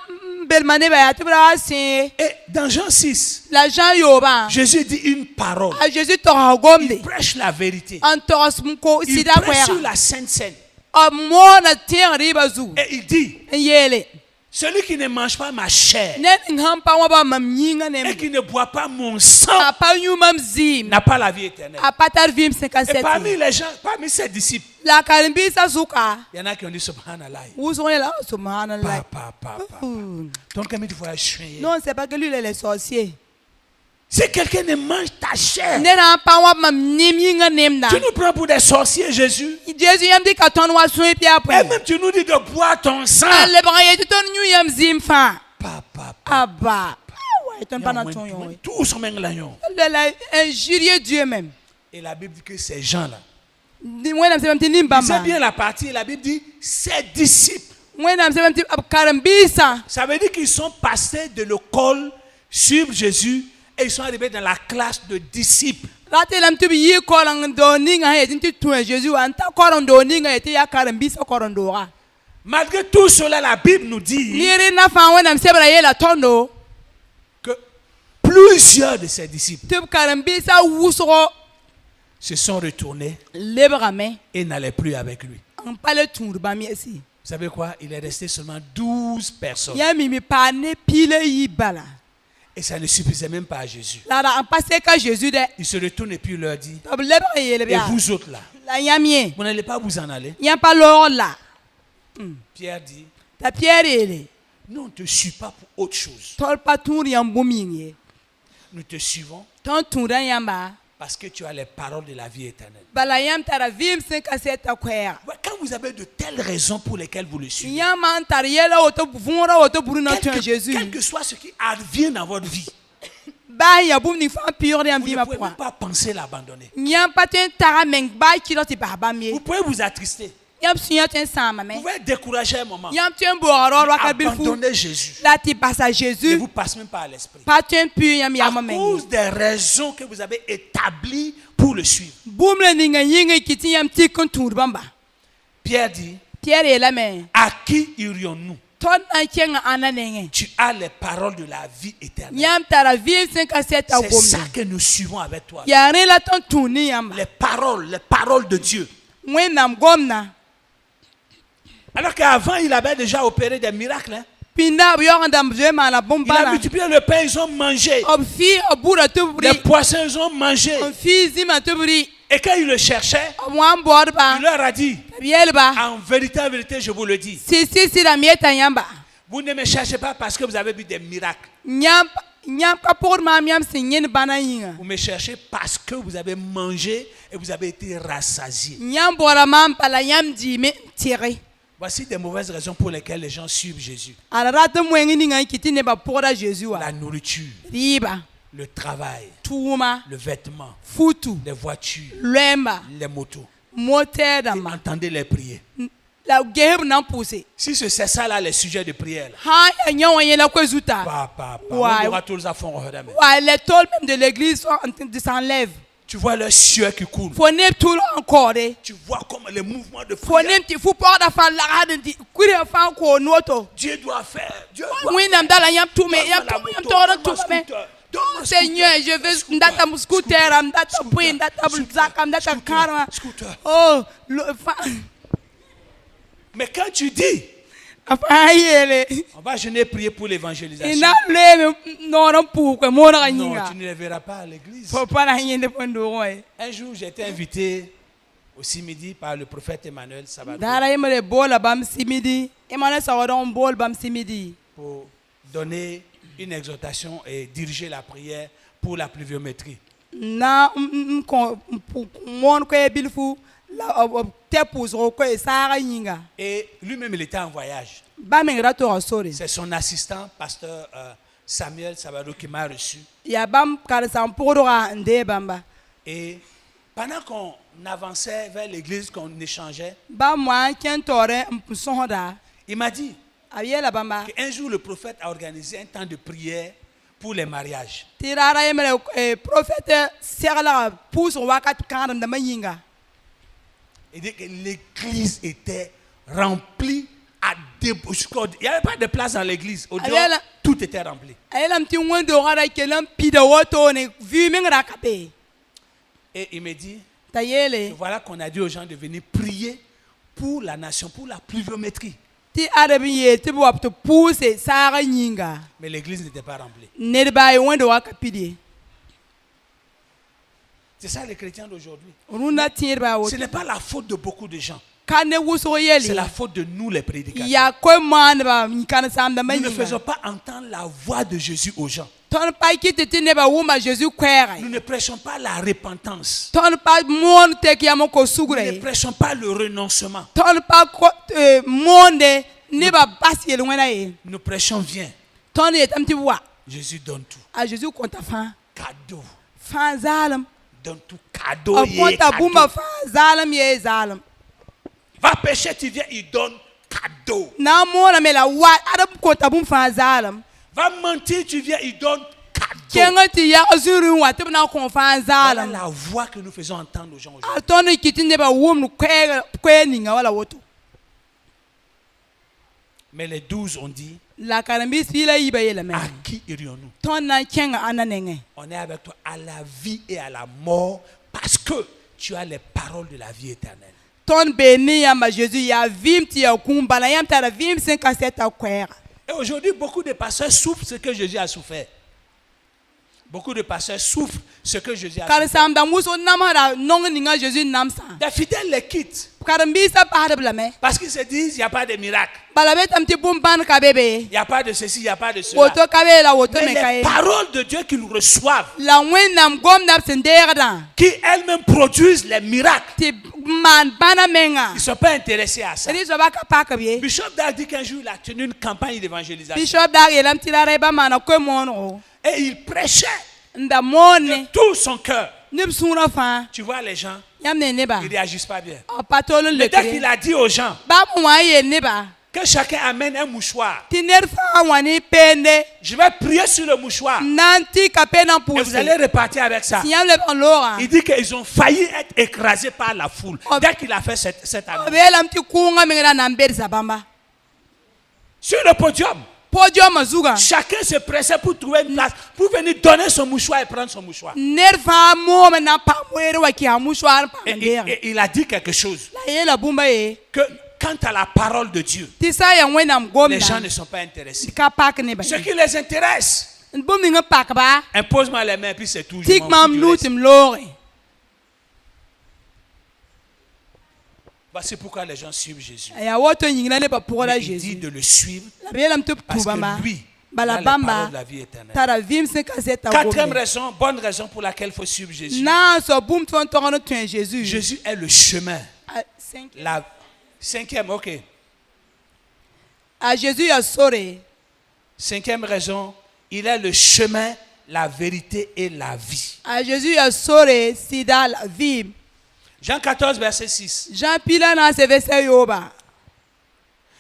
belmane ba ya tibra sin
Et dans Jean 6,
la gens yoba
Jésus dit une parole.
a Jésus to ha
Il
gomde
prêche la vérité.
en tos ko
Il
sida
prêche
kwera
sur la sainte scène.
o mo na tien riba zu
Et il dit,
yele
celui qui ne mange pas ma chair
ne ngam pa wa ba mam nyinga ne
et qui ne boit pas mon sang
a pa nyumam zim
n'a pas la vie éternelle.
a patar vim
Et
57
parmi les gens, parmi ses disciples,
la karimbi sa zuka
il y en a qui ont dit subhanallah.
Où la subhanallah.
Pa. Donc, comme il faut acheter.
Non, c'est pas que lui, il est sorcier.
Si quelqu'un ne mange ta chair,
Ne n'a pas wa mam niminga nemda.
tu nous prends pour des sorciers, Jésus.
Jésus yam di ka ton wa so e pia
Et
po.
même tu nous dis de boire ton sang.
Le braye ton nyu yam zimfa.
Pa.
Aba. Ouais, ton pas na ton yo.
Tous sont l'agneau.
Injurier Dieu même.
Et la Bible dit que ces gens-là,
Moi, c'est même ti
c'est
nimbamba.
bien la partie, la Bible dit ses disciples.
Moi, c'est même ti karambisa.
Ça veut dire qu'ils sont passés de l'école sur Jésus et ils sont arrivés dans la classe de disciples.
Rate lam tu bi ko lang do ninga he ti tu Jésus anta koron do ninga e ti ya karambisa koron do ga.
Malgré tout cela, la Bible nous dit
Lire na fa wena msebra yela tondo.
que plusieurs de ses disciples
Tu karambisa wusoro
se sont retournés
lebrame
et n'allaient plus avec lui.
en pale turba miesi.
Vous savez quoi? Il est resté seulement 12 personnes.
Ya mimi pane pile yi bala.
Et ça ne suffisait même pas à Jésus.
La en passé ka Jésus de
Il se retourne et puis il leur dit,
tob lebre yele
et
bia.
vous autres là,
La yamie.
vous n'allez pas vous en aller?
Ya pa lor la.
Pierre dit,
Ta pierre ele.
nous on ne te suit pas pour autre chose.
Tol pa tour yam bumingi.
Nous te suivons
Ton touran yamba
Parce que tu as les paroles de la vie éternelle.
bala yãmb tara vɩɩm sẽn ka sɛta koɛɛga
Ouais, quand vous avez de telles raisons pour lesquelles vous le suivez,
yãmb n tar yɛla woto võora woto buru na tõe Jésus
quel que soit ce qui advient dans votre vie,
baa n ya bũmb ning fãa pɩʋgd yãmb
vous ne
vɩɩmã
pouvez même
pʋgã
pas penser l'abandonner.
yãmb pa tõe n tag a meng baa kɩrg tɩ bas bãmb ye
Vous pouvez vous attrister.
yãmb sũ-yã tõe n sãamame
Vous pouvez être découragé un moment.
yãmb tõe n boog raood wakat bilfu
Abandonnez Jésus.
la tɩ basa
Ne
Jésus
vous passe même pas à l'esprit.
pa tõe n pʋʋ yãmb
À
yamã meng ye
cause des raisons que vous avez établies pour le suivre.
bũmb la ninga yĩngã y kɩ tɩ yãmb tɩk n tũud bãmba
Pierre dit,
pɩɛr yeelame
à qui irions-nous?
tõnd na n kẽngã ãnna nengẽ
Tu as les paroles de la vie éternelle.
yãmb tara vɩɩm sẽn ka sɛta
C'est ça
gomda
que nous suivons avec toi.
yaa rẽ la tõnd tũud ne yãmba
Les paroles de Dieu.
wẽnnaam gomda
Alors qu'avant, il avait déjà opéré des miracles. Hein.
pĩnda b yaoog n dãmb zoe maala bõmb
Il a
bãna
multiplié le pain, ils ont mangé.
b fɩ b bʋra tɩ b
Les
rɩ
poissons, ils ont mangé.
n fɩ zĩmã tɩ b rɩ
Et quand il le cherchait,
b wã n baoodba
il leur a dit,
b yɛlba
en vérité, je vous le dis,
sɩd-sɩdame yeta yãmba
vous ne me cherchez pas parce que vous avez vu des miracles.
yãmb ka pʋgd maam yãmb sẽn yẽnd bãna yĩnga
Vous me cherchez parce que vous avez mangé et vous avez été rassasiés.
yãmb bɔra maam bala yãmb diime n tɩge
Voici des mauvaises raisons pour lesquelles les gens suivent Jésus.
ad rat n wẽng ningã n kɩ tɩ nebã pʋgda Zeezi wa
La nourriture,
rɩɩba
le travail,
tʋʋma
le vêtement,
futu
les voitures,
loɛɛmba
les motos.
motɛɛ
Et
dãmba
entendez les prières.
la gesb na n pʋʋse
Si c'est ça là les sujets de prière, là.
sã n ya yã wã yẽla koe zuta
Papa,
Ouais.
on aura tous les enfants.
wa les tol même de l'église s'enlève
Tu vois le sueur qui coule.
fo neb tʋʋl n kɔɔde
Tu vois comme les mouvements de
fo
prière.
neb tɩ fu pɔgda fãa lagsd n tɩ kuirã fãa n koog nuoto
Dieu doit faire. Dieu doit
wẽnnaam dala yãmb tʋme
Donne-moi
yãmb
la
tʋm
moto,
yãmb tɔgd n
donne-moi
tʋmame
scooter, donne-moi
Seigneur,
scooter,
je veux
scooter,
ndata scooter, ndata
scooter,
pui, ndata
scooter,
zaka, ndata
scooter,
karma.
scooter.
Oh,
Mais quand tu dis,
enfin yele.
on va jeûner et prier pour l'évangélisation.
Ina le non pour que mon
Non,
raninga.
tu ne les verras pas à l'église.
Faut pas la yende pondo ouais.
Un jour, j'ai été invité au midi par le prophète Emmanuel Sabado
Dara yemele bol bam simidi. Emmanuel sawadon bol bam simidi.
pour donner une exhortation et diriger la prière pour la pluviométrie.
Na ko mon ko bilfu la te pouzo ko sara yinga.
Et lui-même, il était en voyage.
Ba mengra to sori.
C'est son assistant, pasteur Samuel Sabado, qui m'a reçu.
Ya bam kar sam podora nde bamba.
Et pendant qu'on avançait vers l'église, qu'on échangeait,
Ba moi ken tore mpsonda.
il m'a dit
Abiela bamba.
qu'un jour, le prophète a organisé un temps de prière pour les mariages.
Tirara yemele prophète serla pousse wakat kan da mayinga.
Il dit que l'église était remplie à déboucher. Il n'y avait pas de place dans l'église. Au dehors,
Allez, là.
tout était rempli.
Ayelam ti wondo gara kelam pida woto ne vu mengra kape.
Et il me dit,
Tayele
voilà qu'on a dit aux gens de venir prier pour la nation, pour la pluviométrie.
ti arabiye ti bo to pousse sara nyinga.
Mais l'église n'était pas remplie.
Nerba e wondo wakapidi.
C'est ça les chrétiens d'aujourd'hui.
Runa tirba
Ce
woto.
n'est pas la faute de beaucoup de gens.
Kane wuso
C'est
yeli.
la faute de nous les prédicateurs.
Ya ko man ba nyikana sam da
Nous ne
mayinga.
faisons pas entendre la voix de Jésus aux gens.
Ton pa kiti ti ne ba wuma Jésus kwere.
Nous ne prêchons pas la repentance.
Ton pa mon te ki amon ko
Nous ne
sugure.
prêchons pas le renoncement.
Ton pa ko monde ne ba basi yeli wena ye.
Nous prêchons viens.
Ton ye tamti wa.
Jésus donne tout.
A Jésus konta fa.
Cadeau.
Fa zalam.
Donne tout. Cadeau.
A
et
konta
cadeau.
bumba fa zalam ye zalam.
Va pécher, tu viens, il donne cadeau.
Na mona me la wa arab konta bum fa zalam.
Va mentir, tu viens, il donne cadeau.
Kenga ti ya azuru wa tib na kon fa
Voilà
zalam.
la voix que nous faisons entendre aux gens aujourd'hui.
A ton kitinde ba wum no kwe ninga wala woto.
Mais les 12 ont dit,
La karambis fila yiba yela me.
à qui irions-nous?
Ton na kenga ananenge.
On est avec toi à la vie et à la mort parce que tu as les paroles de la vie éternelle.
Ton beni ya ma Jésus ya vim ti ya kumbala yam tara vim sen kaseta kwera.
Et aujourd'hui, beaucoup de pasteurs souffrent ce que Jésus a souffert. Beaucoup de pasteurs souffrent ce que Jésus a
Car
fait.
sam da muso namara non ninga Jésus nam sa.
Les fidèles les quittent
Car mbisa pa blame.
parce qu'ils se disent il n'y a pas de miracle,
Balabe tam ti bumban ka bebe.
il n'y a pas de ceci, il n'y a pas de cela.
Woto ka be la woto
Mais
me
les
kai.
paroles de Dieu qu'ils reçoivent,
La wen nam gom na sendera.
qui elles-mêmes produisent les miracles,
Ti man bana menga.
ils ne sont pas intéressés à ça.
Ri so ba ka pa ka be.
Bishop Dag dit qu'un jour il a tenu une campagne d'évangélisation
Bishop da yelam ti la reba mana ko mono.
et il prêchait
Nda mone.
de tout son cœur.
Nib sura fa.
Tu vois les gens,
Yam ne neba.
ils ne réagissent pas bien.
O patolo le
Mais dès qu'il a dit aux gens
Ba mo ye neba.
que chacun amène un mouchoir,
Ti ner fa wani pende.
je vais prier sur le mouchoir
Nanti ka pe nan
et vous
pousse.
allez repartir avec ça.
Si yam le ban lora.
Il dit qu'ils ont failli être écrasés par la foule
Oh.
dès qu'il a fait cette annonce.
Belam ti kunga menga na mber zabamba.
Sur le podium,
Podium mazuga.
chacun se pressait pour trouver une place, pour venir donner son mouchoir et prendre son mouchoir.
Nerfa mo na pa mwere wa ki amushwar pa
Et,
ndera.
et il a dit quelque chose,
La ye la bumba ye.
que quant à la parole de Dieu,
Ti sa ya wenam
les
gomna.
gens ne sont pas intéressés.
Ka pak ne ba.
Ce qui les intéresse,
Bum ninga pak ba.
impose-moi les mains et puis c'est tout. je
Tik
m'en
mam
fous du reste.
lutim lore.
Voici pourquoi les gens suivent Jésus.
Ya woto nyingina ne pa pour la
Mais il dit
Jésus.
de le suivre
La belam tu
parce
tubamba.
que lui, il a
Bala
les paroles
bamba.
de la vie éternelle.
Tara vim se ka zeta
Quatrième
gomna.
raison, bonne raison pour laquelle il faut suivre Jésus.
Na so bum ton tono tuen Jésus.
Jésus est le chemin.
Cinq.
La cinquième, ok.
A Jésus ya sore.
Cinquième raison, il est le chemin, la vérité et la vie.
A Jésus ya sore sida la vie.
Jean 14, verset 6.
Jean pila na se verset yoba.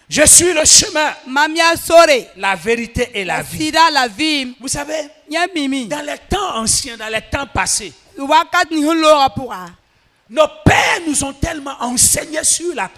Je suis le chemin,
Mamia sore.
la vérité et la vie.
Sida la vie.
Vous savez,
Nya mimi.
dans les temps anciens, dans les temps passés,
Wakat ni hulora pourra.
nos pères nous ont tellement enseigné sur la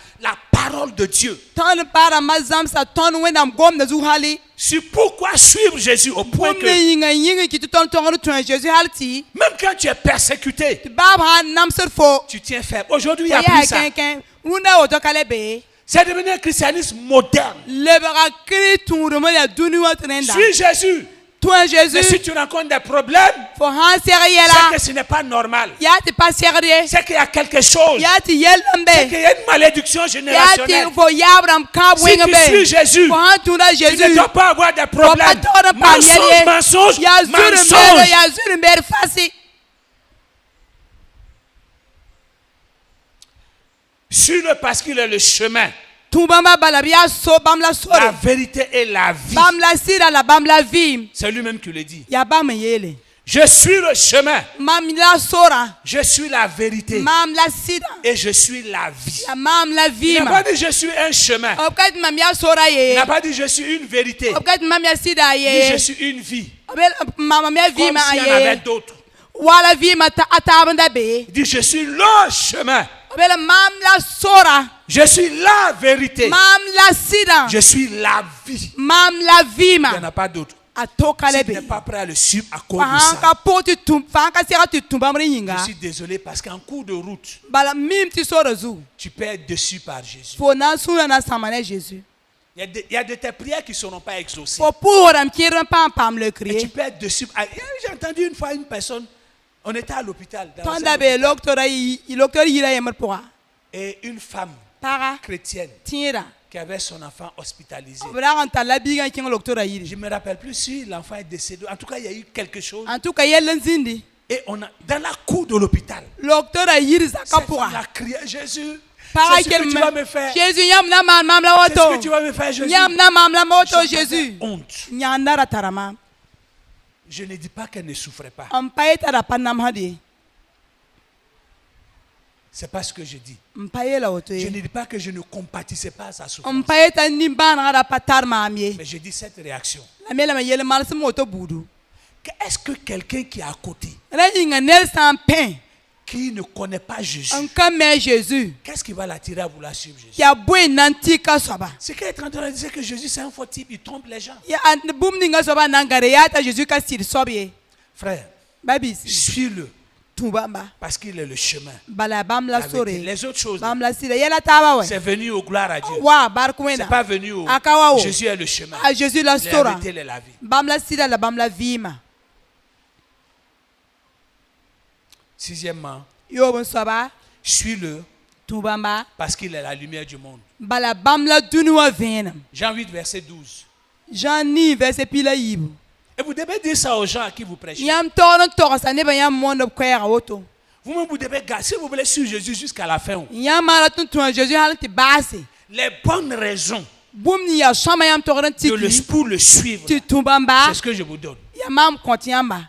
parole de Dieu,
Ton para mazam sa ton wenam gom na zuhali.
sur pourquoi suivre Jésus au point
Bum
que
ne yinga yinga ki ton tono tuen Jésus halti.
même quand tu es persécuté,
Bab ha nam sur fo.
tu tiens ferme. Aujourd'hui, il n'y a
Ya
plus ça.
kenken. Una oto kalebe.
C'est devenu un christianisme moderne.
Lebara kri turu mo ya duni wa trenda.
Suis Jésus.
Toi
Mais
Jésus.
si tu rencontres des problèmes,
Fo han
c'est
seriela.
que ce n'est pas normal.
Ya ti pas sérieux.
C'est qu'il y a quelque chose.
Ya ti yelambe.
C'est qu'il y a une malédiction
Ya ti
générationnelle.
fo yabram kab
Si
wenga
tu
be.
suis Jésus,
Fo han tuna
tu ne
Jésus.
dois pas avoir de problèmes.
Papa tona pa
Mensonge,
yeye.
mensonge,
Ya zuru mere
mensonge.
ya zuru mere fasi.
Suis-le parce qu'il est le chemin,
Tumbamba balabia so bam la
la
sore.
vérité et la vie.
Bam la sira la bam la vim.
C'est lui-même qui le dit.
Ya bam yele.
Je suis le chemin,
Mam la sora.
je suis la vérité
Mam la sida.
et je suis la vie.
Ya mam la
Il n'a pas
vima.
dit je suis un chemin.
Okat mam ya sora
Il
ye.
n'a pas dit je suis une vérité.
Okat mam ya sida
Il dit je
ye.
suis une vie.
Obel mama ya
Comme
vima
s'il y en avait
ye.
d'autres.
Wala vima ta atabanda be.
Il dit je suis le chemin.
Obel mam la sora.
Je suis la vérité.
Mam la sida.
Je suis la vie.
Mam la
Il n'y
vima.
en a pas d'autre.
Atoka
Si tu
lebe.
n'es pas prêt à le suivre à cause de
Fanka
ça,
poti tum fanka sira tu tumbamri
je
yinga.
suis désolé parce qu'en cours de route,
Bala mim ti sora zu.
tu peux être déçu par Jésus.
Fo na sura na samane Jésus.
Il y a de tes prières qui ne seront pas exaucées.
Fo pour am kiran pam pam le
Et tu
crier.
peux être déçu. J'ai entendu une fois une personne, on était à l'hôpital, dans un
Tanda be
hôpital,
docteur yi docteur yira yemar pourra.
et une femme
Para
chrétienne
tira.
qui avait son enfant hospitalisé.
Bra kan tala biga kin docteur
Je
yiri.
ne me rappelle plus si l'enfant est décédé. En tout cas, il y a eu quelque chose.
En tout cas yellen zindi.
Et on a, dans la cour de l'hôpital,
Docteur yiri
cette
zaka
femme
pourra.
a crié, Jésus,
Para
c'est ce que
quel
tu vas me faire.
Jésus yam na mam mam la
C'est ce que tu
auto.
vas me faire, Jésus.
Yam na mam la moto
J'avais
Jésus.
honte.
Nyandara tarama.
Je ne dis pas qu'elle ne souffrait pas.
Ampaye tara panam hadi.
C'est pas ce que je dis.
Mpaye la auto.
Je ne dis pas que je ne compatissais pas à sa souffrance.
Mpaye ta nimbana ara patar mamie.
Mais je dis cette réaction.
La mela ma yele mal moto budu.
Est-ce que quelqu'un qui est à côté,
Ra yinga nel sans pain.
qui ne connaît pas Jésus,
Anka me Jésus.
qu'est-ce qui va l'attirer à vouloir suivre Jésus?
Ya boy nanti ka soba.
Ce qu'elle est en train de dire, c'est que Jésus c'est un faux type, il trompe les gens.
Ya an bum ninga soba nangare ya ta Jésus ka sir sobie.
Frère,
Babis
suis-le
tubamba.
parce qu'il est le chemin.
Bala bam
La
la
vérité.
sore.
Les autres choses,
Bam la sira yela taba we.
c'est venu au gloire à Dieu.
Wa bar
C'est
kumena.
pas venu au...
Akawa wo.
Jésus est le chemin.
A Jésus la
La
sora.
vérité et la vie.
Bam la sira la bam la vima.
Sixièmement,
yo bon soba
suis-le
tubamba
parce qu'il est la lumière du monde.
bala bamla dunwa venam
Jean 8, verset 12.
Jean ni verset pila yibu
Et vous devez dire ça aux gens à qui vous prêchez.
yam tono torsa ne ba yam mondo kwera woto
Vous-même, vous devez garder, si vous voulez suivre Jésus jusqu'à la fin.
yam mala tun Jésus halti base
Les bonnes raisons
boum ni ya shama yam toran tiki
pour le suivre,
ti tubamba
c'est ce que je vous donne.
yam kontiamba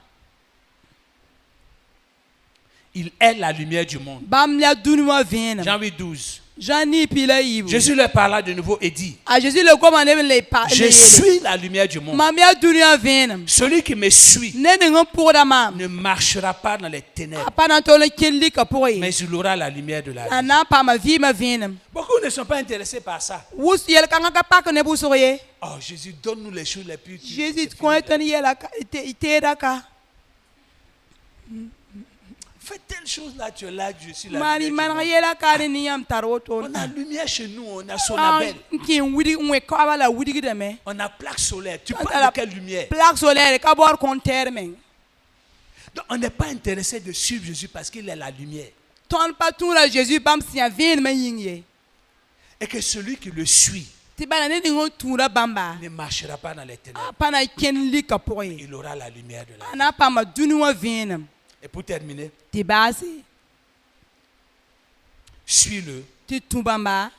Il est la lumière du monde.
bamla dunwa venam
Jean 8, 12.
Jean ni pila yibu
Jésus leur parla de nouveau et dit,
a Jésus le commande les pas
je suis la lumière du monde.
mamia dunwa venam
Celui qui me suit
ne ngam pour da mam
ne marchera pas dans les ténèbres,
apana to le kelli ka pour
mais il aura la lumière de la vie.
ana pa ma vie ma venam
Beaucoup ne sont pas intéressés par ça.
wus yel kanga ka pak ne busoye
Oh, Jésus, donne-nous les choses les plus utiles.
Jésus
C'est
ko
fini.
ton yela ka ite daka
Fais telle chose là, tu es là, je suis la
mani
lumière
man
du monde.
yela ka ni yam taroto
On a lumière chez nous, on a Sonabel,
ki wudi nwe ko bala wudi de me
on a plaque solaire. Tu
On a
parles
la
de quelle lumière?
plaque solaire ka bor compteur men
Donc, on n'est pas intéressé de suivre Jésus parce qu'il est la lumière.
ton pas tout la Jésus bam si vin men yingye
Et que celui qui le suit
ti bana ne ngo tura bamba
ne marchera pas dans les ténèbres.
pana ken li ka pour ye
Il aura la lumière de la vie.
ana pa ma dunwa venam
Et pour terminer,
ti base
suis-le
ti tubamba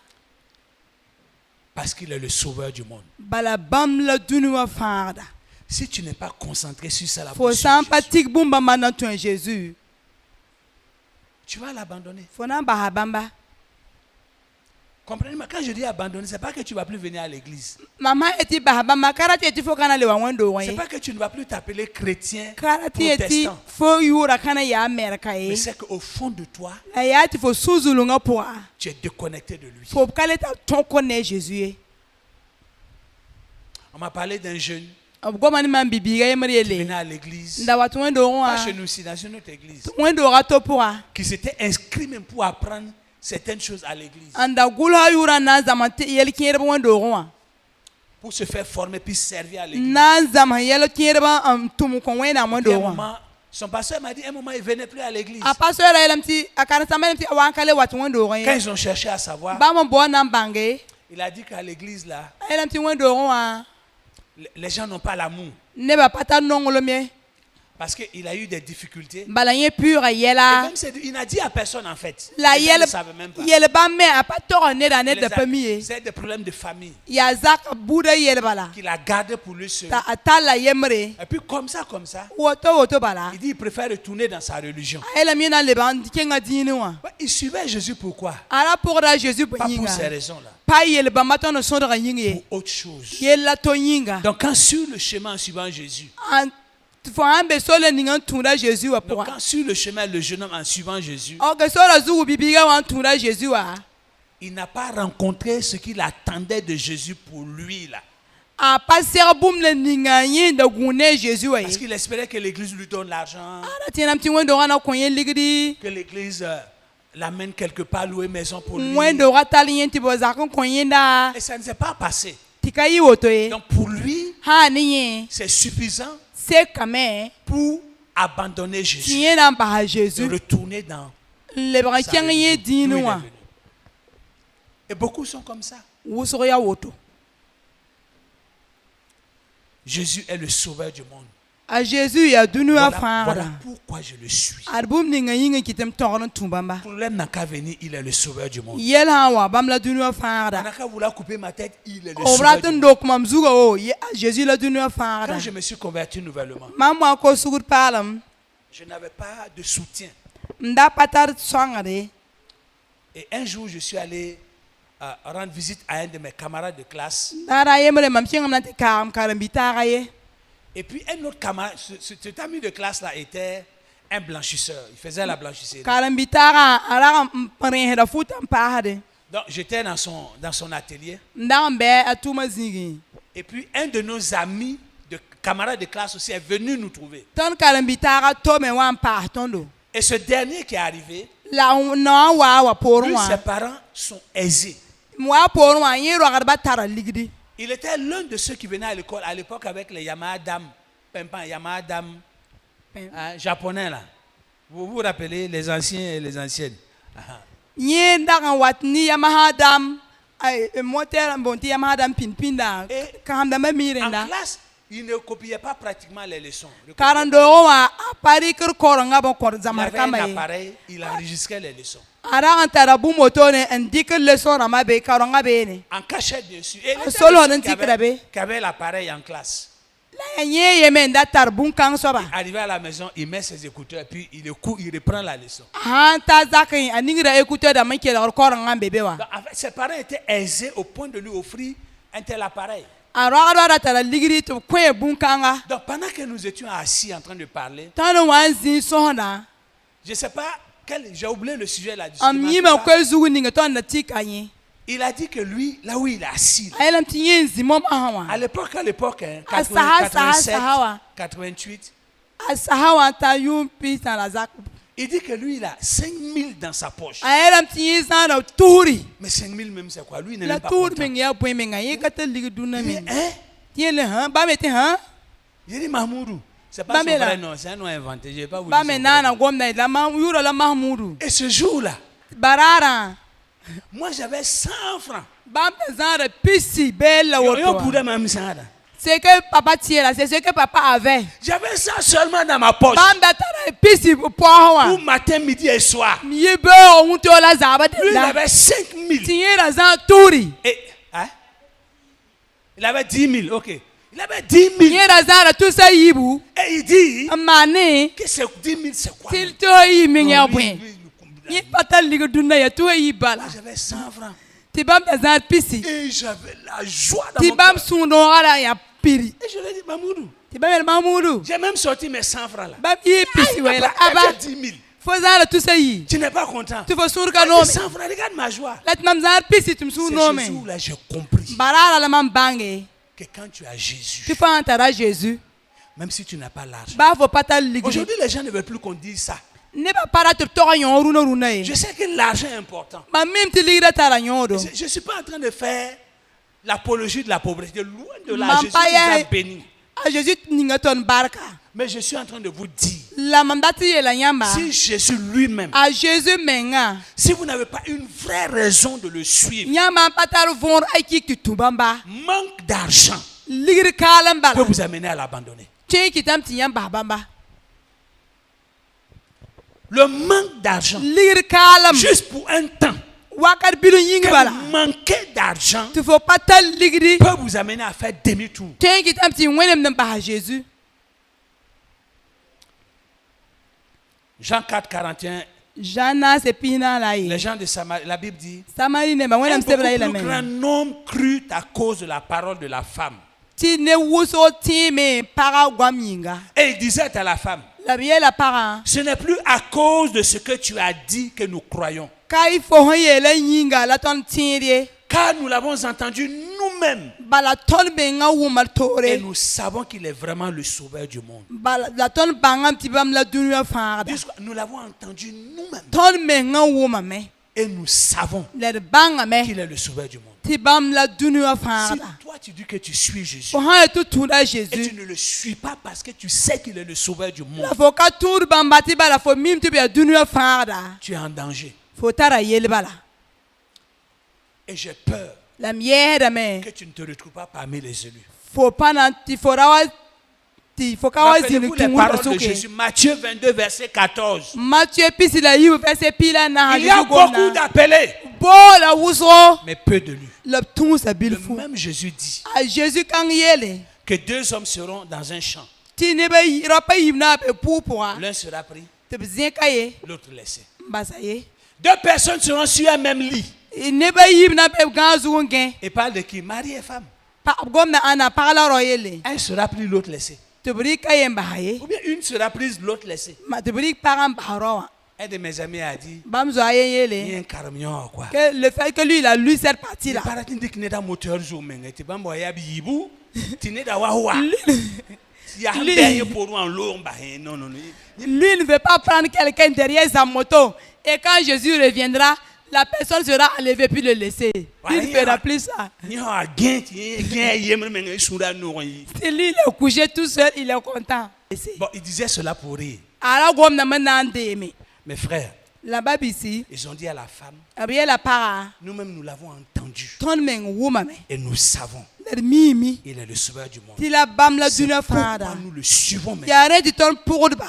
parce qu'il est le sauveur du monde.
bala bam la dunwa farda
Si tu n'es pas concentré sur ça, la
faut sympathique bumba mana ton Jésus
tu vas l'abandonner.
faut na ba bamba
Comprenez-moi, quand je dis abandonner, ce n'est pas que tu ne vas plus venir à l'église.
mama eti ba bamba karati eti fo kana le wa wando
Ce n'est
wa
pas que tu ne vas plus t'appeler chrétien
karati eti
protestant.
fo yura kana ya Amerika
Mais
ye
c'est qu'au fond de toi,
ya ti fo suzulu nga po
tu es déconnecté de lui.
fo kale ta ton connaît Jésus ye
On m'a parlé d'un jeune
goma ni man bibi ga
qui
yemre
venait
le
à l'église,
nda watu wendo
pas
wa
chez nous ici, dans une autre église,
wendo ga to po
qui s'était inscrit même pour apprendre certaines choses à l'église,
anda gula yura na zamante yel kiyere wendo wa
pour se faire former puis servir à l'église.
na zama yel kiyere ba tumu ko wena
Puis
wendo
à un
wa
moment, son pasteur m'a dit, un moment, il ne venait plus à l'église.
a pasteur elam ti akana samem ti wa kale watu wendo wa
Quand ils ont cherché à savoir,
ba mo bo na bange
il a dit qu'à l'église, là,
elam ti wendo wa
les gens n'ont pas l'amour.
ne ba pata nongolo me
Parce qu'il a eu des difficultés.
bala ye pure
Et
yela
même il n'a dit à personne en fait.
la
Les gens
yel
ne savaient même pas.
yel ba me a pas toro ne da ne
Les
de
a-
pamier
C'est des problèmes de famille
ya zak buda yel bala
qu'il a gardé pour lui seul.
ta atala yemre
Et puis comme ça,
woto bala
il dit il préfère retourner dans sa religion.
ela mi na le ban kenga dini wa
Ouais, il suivait Jésus pourquoi?
ala pour da Jésus
Pas pour
yinga
ces raisons-là.
pa yel ba matono so da yinga
Pour autre chose.
yel to yinga
Donc quand sur le chemin en suivant Jésus,
fo ambe so le ninga tunda Jésus wa
donc
pour
quand sur le chemin le jeune homme en suivant Jésus,
o ke so la zu bibi ga wa tunda Jésus wa
il n'a pas rencontré ce qu'il attendait de Jésus pour lui là.
a pas ser bum le ninga yin da gune Jésus wa
Parce qu'il espérait que l'église lui donne l'argent,
ala tinam ti wendo wana ko yen ligidi
que l'église l'amène quelque part louer maison pour lui.
wendo ga tali yen ti bo zakon ko yenda
Et ça ne s'est pas passé.
tikayi woto ye
Donc pour lui,
ha ni yen
c'est suffisant
c'est quand
pour abandonner Jésus,
tiye na ba
de
Jésus
retourner dans
le bra
sa
kyang ye
religion, d'où
dini
il est
wa
venu. Et beaucoup sont comme ça.
wuso ya woto
Jésus est le sauveur du monde.
a Jésus ya dunu a
Voilà
fara
pourquoi je le suis.
arbum ninga yinga kitem toron tumbamba
Le problème n'a qu'à venir, il est le sauveur du monde.
yel ha wa bam la dunu a
On
fara
n'a qu'à vouloir couper ma tête, il est le
o
sauveur du
braten
monde.
dok mam zuga o Jésus la dunu a fara
Quand je me suis converti nouvellement,
mam mo ko sugur palam
je n'avais pas de soutien.
nda patar songare
Et un jour, je suis allé rendre visite à un de mes camarades de classe.
dara yemre mam kyang na te kam karambita ye
Et puis un autre camarade, cet ami de classe-là était un blanchisseur. Il faisait la blanchisserie.
karambita ara mpare da futam pahade
Donc j'étais dans son atelier.
nda mbe atuma zingi
Et puis un de nos amis, de camarades de classe aussi, est venu nous trouver.
ton karambita to me wan pa tondo
Et ce dernier qui est arrivé,
la no wa por
lui,
wa
ses parents sont aisés.
moi por wa yero garba tara ligdi
Il était l'un de ceux qui venaient à l'école à l'époque avec les Yamaha Dam, Pimpan, Yamaha Dam, japonais là. Vous vous rappelez les anciens et les anciennes?
Nye ndaga wat ni Yamaha dam ay moteur bonti Yamaha dam pin da kam da
En
mirenda.
classe, ils ne copiaient pas pratiquement les leçons.
Karando wa apari kur koronga bon kor
Il
zamar
avait un
kamay.
appareil, il enregistrait les leçons.
Ara antara bu moto ne indique leçon na mabe karonga be ne.
En cachette dessus. Et il était
Solo
le seul
on dit
qui avait l'appareil en classe.
La nye yemenda tarbun kan soba.
Arrivé à la maison, il met ses écouteurs, puis il reprend la leçon.
Hanta zakin aningra écouteur da manke da koronga bebe wa.
Donc, en fait, ses parents étaient aisés au point de lui offrir un tel appareil.
Ara tara ligiri to kwe bunkanga.
Donc pendant que nous étions assis en train de parler,
Tano wanzi sohna.
je ne sais pas, j'ai oublié le sujet là.
Am yima kwe zugu ninga ton na tikanye.
Il a dit que lui, là où il est assis, là,
Ayelam tinyenzi mom ahawa.
à l'époque, hein,
Asaha,
87,
sahawa.
88,
Asahawa ta yumpi ta la zak.
il dit que lui, il a 5000 dans sa poche.
Ayelam tinyenza na turi.
Mais 5000 même, c'est quoi? Lui, il n'est
La
même pas
tour
content.
men ya point men ngaye kata ligi duna
Il dit,
men.
hein?
Tiele han ba mete han.
Il dit Mahmoudou. C'est pas son
Bamela.
vrai nom, c'est un nom inventé. Je ne vais pas vous
Ba
dire. son
men nana
vrai nom.
gomna la ma yuro la mahmudu.
Et ce jour-là,
Barara.
moi j'avais 100 francs.
Ba me zara pisi bella
Yo
woto.
bouda même ça, là.
C'est que papa tiela, c'est ce que papa avait.
J'avais ça seulement dans ma poche.
Ba tara pisi poawa.
Pour matin, midi et soir.
Miebe on to la zaba
Lui, il
de.
avait 5000.
Tiela zan turi.
Et, hein? Il avait 10 000, ok. Il avait 10 000.
Tiela zara tout ça yibu.
Et il dit
Amane.
que c'est 10 000, c'est quoi?
Til to yi men ya
Non,
point.
lui,
Ni pata ligi duna ya to yi bala.
moi, j'avais 100 francs.
Ti bam zan pisi.
Et j'avais la joie dans
Ti
mon
bam
cœur.
sundo ala ya piri.
Et je lui ai dit, Mamoudou,
Ti bam el mamudu.
j'ai même sorti mes 100 francs là.
Bam yi pisi
Il
wela
m'a
aba.
fait 10 000.
Fo zara tout ça yi.
Tu n'es pas content?
Tu fo surka
J'ai
no.
100 francs, regarde ma joie.
Let mam zan pisi tum
C'est
su
ce
no men.
jour-là j'ai compris
Barara la mam bange.
que quand tu as Jésus,
Tu fais entara Jésus.
même si tu n'as pas l'argent.
Ba fo pata ligi.
Aujourd'hui, les gens ne veulent plus qu'on dise ça.
Ne ba para te to yon runa runa yi.
Je sais que l'argent est important.
Ma même ti ligi tara yodo.
Je ne suis pas en train de faire l'apologie de la pauvreté. Loin de là,
Mam
Jésus
pa
nous
ya-
a bénis.
A Jésus ningaton barka.
Mais je suis en train de vous dire,
La mandati ye la nyamba.
si Jésus lui-même,
A Jésus menga.
si vous n'avez pas une vraie raison de le suivre,
Nyama patar von aiki ki tubamba.
manque d'argent
Ligir kalam
peut
bala.
vous amener à l'abandonner.
Tiens ki tam ti yamba bamba.
Le manque d'argent,
Ligir kalam.
juste pour un temps,
Wakar bilu ying
que
bala.
vous manquez d'argent,
Tu faut patal ligiri.
peut vous amener à faire demi-tour.
Tiens ki tam ti wenem nam ba Jésus.
Jean 4, 41,
Jana se pina la
les
yi.
gens de Samarie, la Bible dit,
Samari ne ba
un
wenem se bla yi la
beaucoup plus grand
men.
nombre crut à cause de la parole de la femme.
Ti ne wuso ti me para gwamyinga.
Et il disait à la femme,
La biye la para.
ce n'est plus à cause de ce que tu as dit que nous croyons,
Kai fo hoye la yinga la ton tirie.
car nous l'avons entendu nous-mêmes
Bala ton benga wumal
et
tore.
nous savons qu'il est vraiment le sauveur du monde.
Bala la ton bangam ti bam la dunya farda.
Nous l'avons entendu nous-mêmes
Ton menga wuma me.
et nous savons
Le banga me.
qu'il est le sauveur du monde.
Ti bam la dunya
Si
farda.
toi tu dis que tu suis Jésus
Fo ha tu tunda
et tu
Jésus.
ne le suis pas parce que tu sais qu'il est le sauveur du monde,
La fo ka tur bamba ti bala fo mim ti be dunya farda.
tu es en danger.
Fo tara yel bala.
Et j'ai peur
La mieda me.
que tu ne te retrouves pas parmi les élus.
Fo pana ti fo rawa ti fo ka wa
Rappelez-vous
zinu
les paroles de
tungu
Jésus, Matthieu 22, verset 14.
Matthieu pisi la yibu verset pila na
Il y a
Jésus
beaucoup
gomna.
d'appelés,
Bo la wuso.
mais peu de lui.
Le tungu sa
Le
bilfu.
même Jésus dit
A Jésus kan yele.
que deux hommes seront dans un champ.
Ti ne ba yira pa yimna be pupua.
L'un sera pris,
Te bizien kaye.
l'autre laissé.
Mbasa ye.
Deux personnes seront sur un même lit.
Ne ba yimna be ganzu ngen.
Et parle de qui? Mari et femme.
Pa gomna ana parla royele.
Un sera pris, l'autre laissé.
Te bri kaye mbahaye.
Ou bien une sera prise, l'autre laissée.
Ma te bri param baharawa.
Un de mes amis a dit,
Bam zo aye
il y a
yele.
un camion quoi.
Que le fait que lui il a lu cette partie
Il
là.
paraît qu'il dit qu'il n'est pas moteur zoom. Tu vas me dire, Bibu, tu n'es pas wawa. Il y a un
Lui-
dernier pour nous en l'eau. Non, non, non.
Lui ne veut pas prendre quelqu'un derrière sa moto. Et quand Jésus reviendra, la personne sera enlevée puis le laisser. Il ne fera plus ça.
Il y a un gain, il y a un gain,
Si lui il est couché tout seul, il est content.
Bon, il disait cela pour rire.
ala gom na manandeme
Mes frères,
la babisi
ils ont dit à la femme,
abiye la para
nous-mêmes nous l'avons entendu.
ton men wuma me
Et nous savons,
der mimi
il est le sauveur du monde.
ti la bam la
C'est
duna
pourquoi
fada
nous le suivons maintenant.
yare di ton pugudba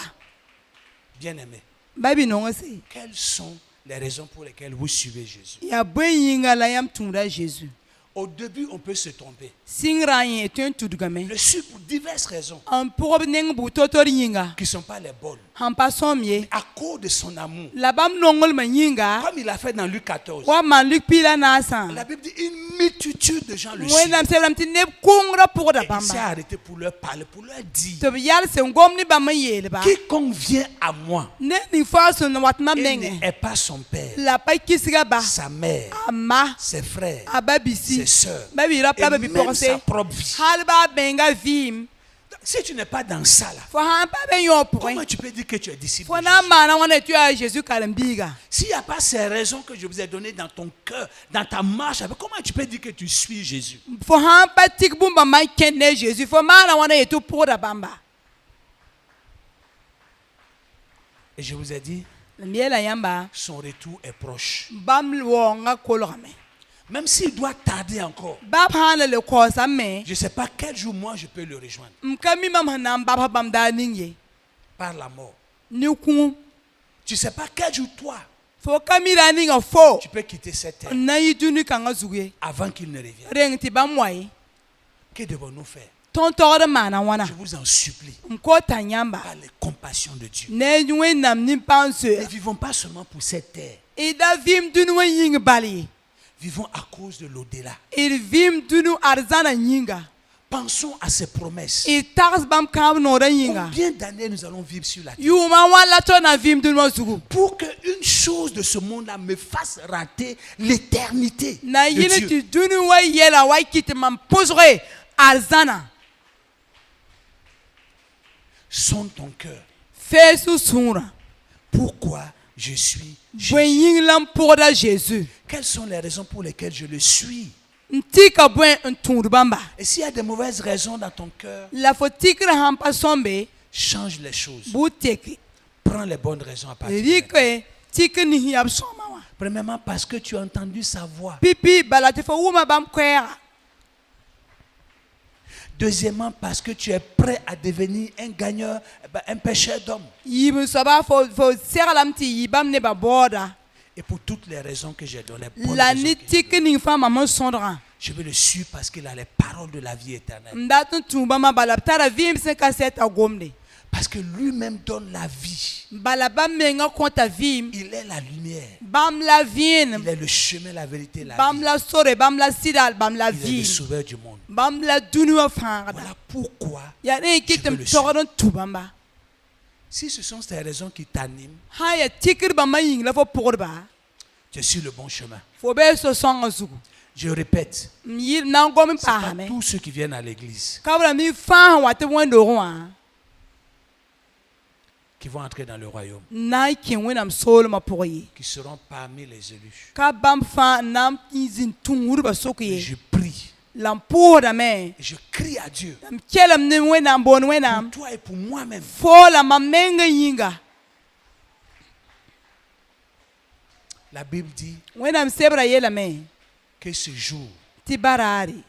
Bien-aimés,
babi no ngasi
quelles sont les raisons pour lesquelles vous suivez Jésus?
ya boyinga la yam tunda Jésus
Au début, on peut se tromper.
singra yin tun tudgame
Je suis pour diverses raisons
en pugub ning bu totor yinga
qui ne sont pas les bonnes.
han pa somye
À cause de son amour,
la bam nongol ma yinga
comme il a fait dans Luc 14,
wa man luk pila na san
la Bible dit une multitude de gens le
when nam
suivent.
sebram ti ne kungra pugda
Et il s'est
bamba
arrêté pour leur parler, pour leur dire,
to yal se ngom ni bam yele ba
quiconque vient à moi,
ne ni faso na watma
il
menge
n'est pas son père,
la pa kisiga ba
sa mère,
ama
ses frères,
ababisi
ses sœurs,
babi rap
et
la babi
même
porse
sa propre vie.
halba benga vim
Si tu n'es pas dans ça là,
fo han pa ben yo point
comment tu peux dire que tu es disciple
fo
de
na
Jésus?
mana wana tu as Jésus kalembiga
S'il n'y a pas ces raisons que je vous ai données dans ton cœur, dans ta marche, comment tu peux dire que tu suis Jésus?
fo han pa tik bumba ma kenne Jésus fo mana wana etu pugda bamba
Et je vous ai dit,
miela yamba
son retour est proche.
bam wonga kolorame
Même s'il doit tarder encore,
bab han le ko samme
je ne sais pas quel jour moi je peux le rejoindre.
mkami mam hanam bab bam da ninge
Par la mort.
ni ku
Tu ne sais pas quel jour toi,
fo kamira ninga fo
tu peux quitter cette terre
na yiduni kanga zuge
avant qu'il ne revienne.
reng ti bam wai
Que devons-nous faire?
ton tore mana wana
Je vous en supplie,
mko tanyamba
par les compassions de Dieu.
ne nywe nam ni panse
Ne vivons pas seulement pour cette terre.
ida vim dunu wa ying bali
Vivons à cause de l'au-delà.
il vim dunu arzana yinga
Pensons à ces promesses.
il tax bam kam no ra yinga
Combien d'années nous allons vivre sur la terre?
yuma wala to na vim dunu wa zugu
Pour qu'une chose de ce monde-là me fasse rater l'éternité
na
de
yini
Dieu.
ti dunu wa yela wa kiti mam posre arzana
Sonde ton cœur.
fesu sura
Pourquoi je suis Jésus?
bwen ying lam poda Jésus
Quelles sont les raisons pour lesquelles je le suis?
ntika bwen ntundu bamba
Et s'il y a de mauvaises raisons dans ton cœur,
la fo tikra ham pa sombe
change les choses.
bu teki
Prends les bonnes raisons à partir de maintenant.
rike tikni hiab soma wa
Premièrement, parce que tu as entendu sa voix.
pipi balati fo wuma bam kwera
Deuxièmement, parce que tu es prêt à devenir un gagneur, un pêcheur d'hommes.
yim soba fo seralam ti yibam ne ba boda
Et pour toutes les raisons que j'ai données, bonnes
la
raisons
ni
que j'ai données,
tikni fa mama sondra
je veux le suivre parce qu'il a les paroles de la vie éternelle.
ndatun tumba ma bala tara vim se ka seta gomne
Parce que lui-même donne la vie.
bala bam menga konta vim
Il est la lumière.
bam la vin
Il est le chemin, la vérité, la
bam
vie.
la sore bam la sidal bam la
Il est le
vin
sauveur du monde.
bam la dunu wa fangada
Voilà pourquoi,
ya ne
Je veux
kitem
le suivre.
toron tubamba
si ce sont ces raisons qui t'animent,
ha ya tikir ba maying la fo pugurba
tu es sur le bon chemin.
fo be so songa zugu
Je répète,
mi na gomi
ce n'est
pa
pas
me
tous ceux qui viennent à l'église
kabra mi fa wa te wendo wa
qui vont entrer dans le royaume,
na kin wenam sol ma poye
qui seront parmi les élus.
ka bam fa nam izin tungur ba
Et
sokuye
je prie,
lampoda me
et je crie à Dieu,
am kelam ne wenam bon
pour
wenam
toi et pour moi-même,
fo la mamenga yinga
la Bible dit
wenam sebra yela me
que ce jour
ti barari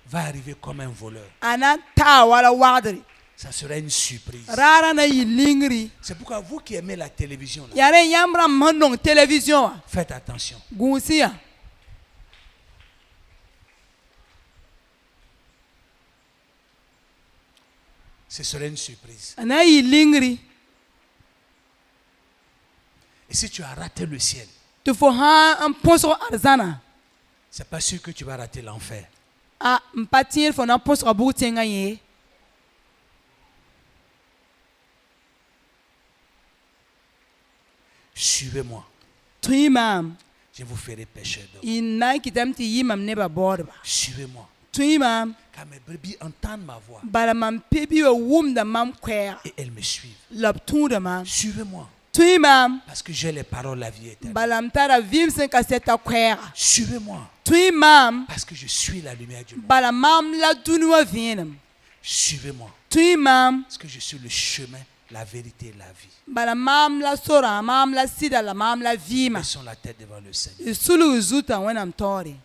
va arriver comme un voleur.
ana ta wala wadri
Ça sera une surprise.
rara na yilingri
C'est pourquoi vous qui aimez la télévision, là,
yare yambra mandong television
faites attention.
gunsia
Ce serait une surprise.
ana yilingri
Et si tu as raté le ciel,
tu fo ha un poso arzana
c'est pas sûr que tu vas rater l'enfer.
a mpatir fo na poso butenga ye
Suivez-moi.
tuimam
Je vous ferai pécher d'hommes.
inna kitam ti yimam ne ba borba
Suivez-moi.
tuimam
Car mes brebis entendent ma voix
bala mam pebi wa wum da mam kwera
et elles me suivent.
lab tuda mam
Suivez-moi.
tuimam
Parce que j'ai les paroles de la vie éternelle.
balam tara vim sen ka seta kwera
Suivez-moi.
tuimam
Parce que je suis la lumière du monde.
bala mam la dunua vienam
Suivez-moi.
tuimam
Parce que je suis le chemin, la vérité et la vie.
Bala mam la sora, mam la sida la mam la vima.
Baissons la tête devant le Seigneur.
Isulu uzuta wena mtori.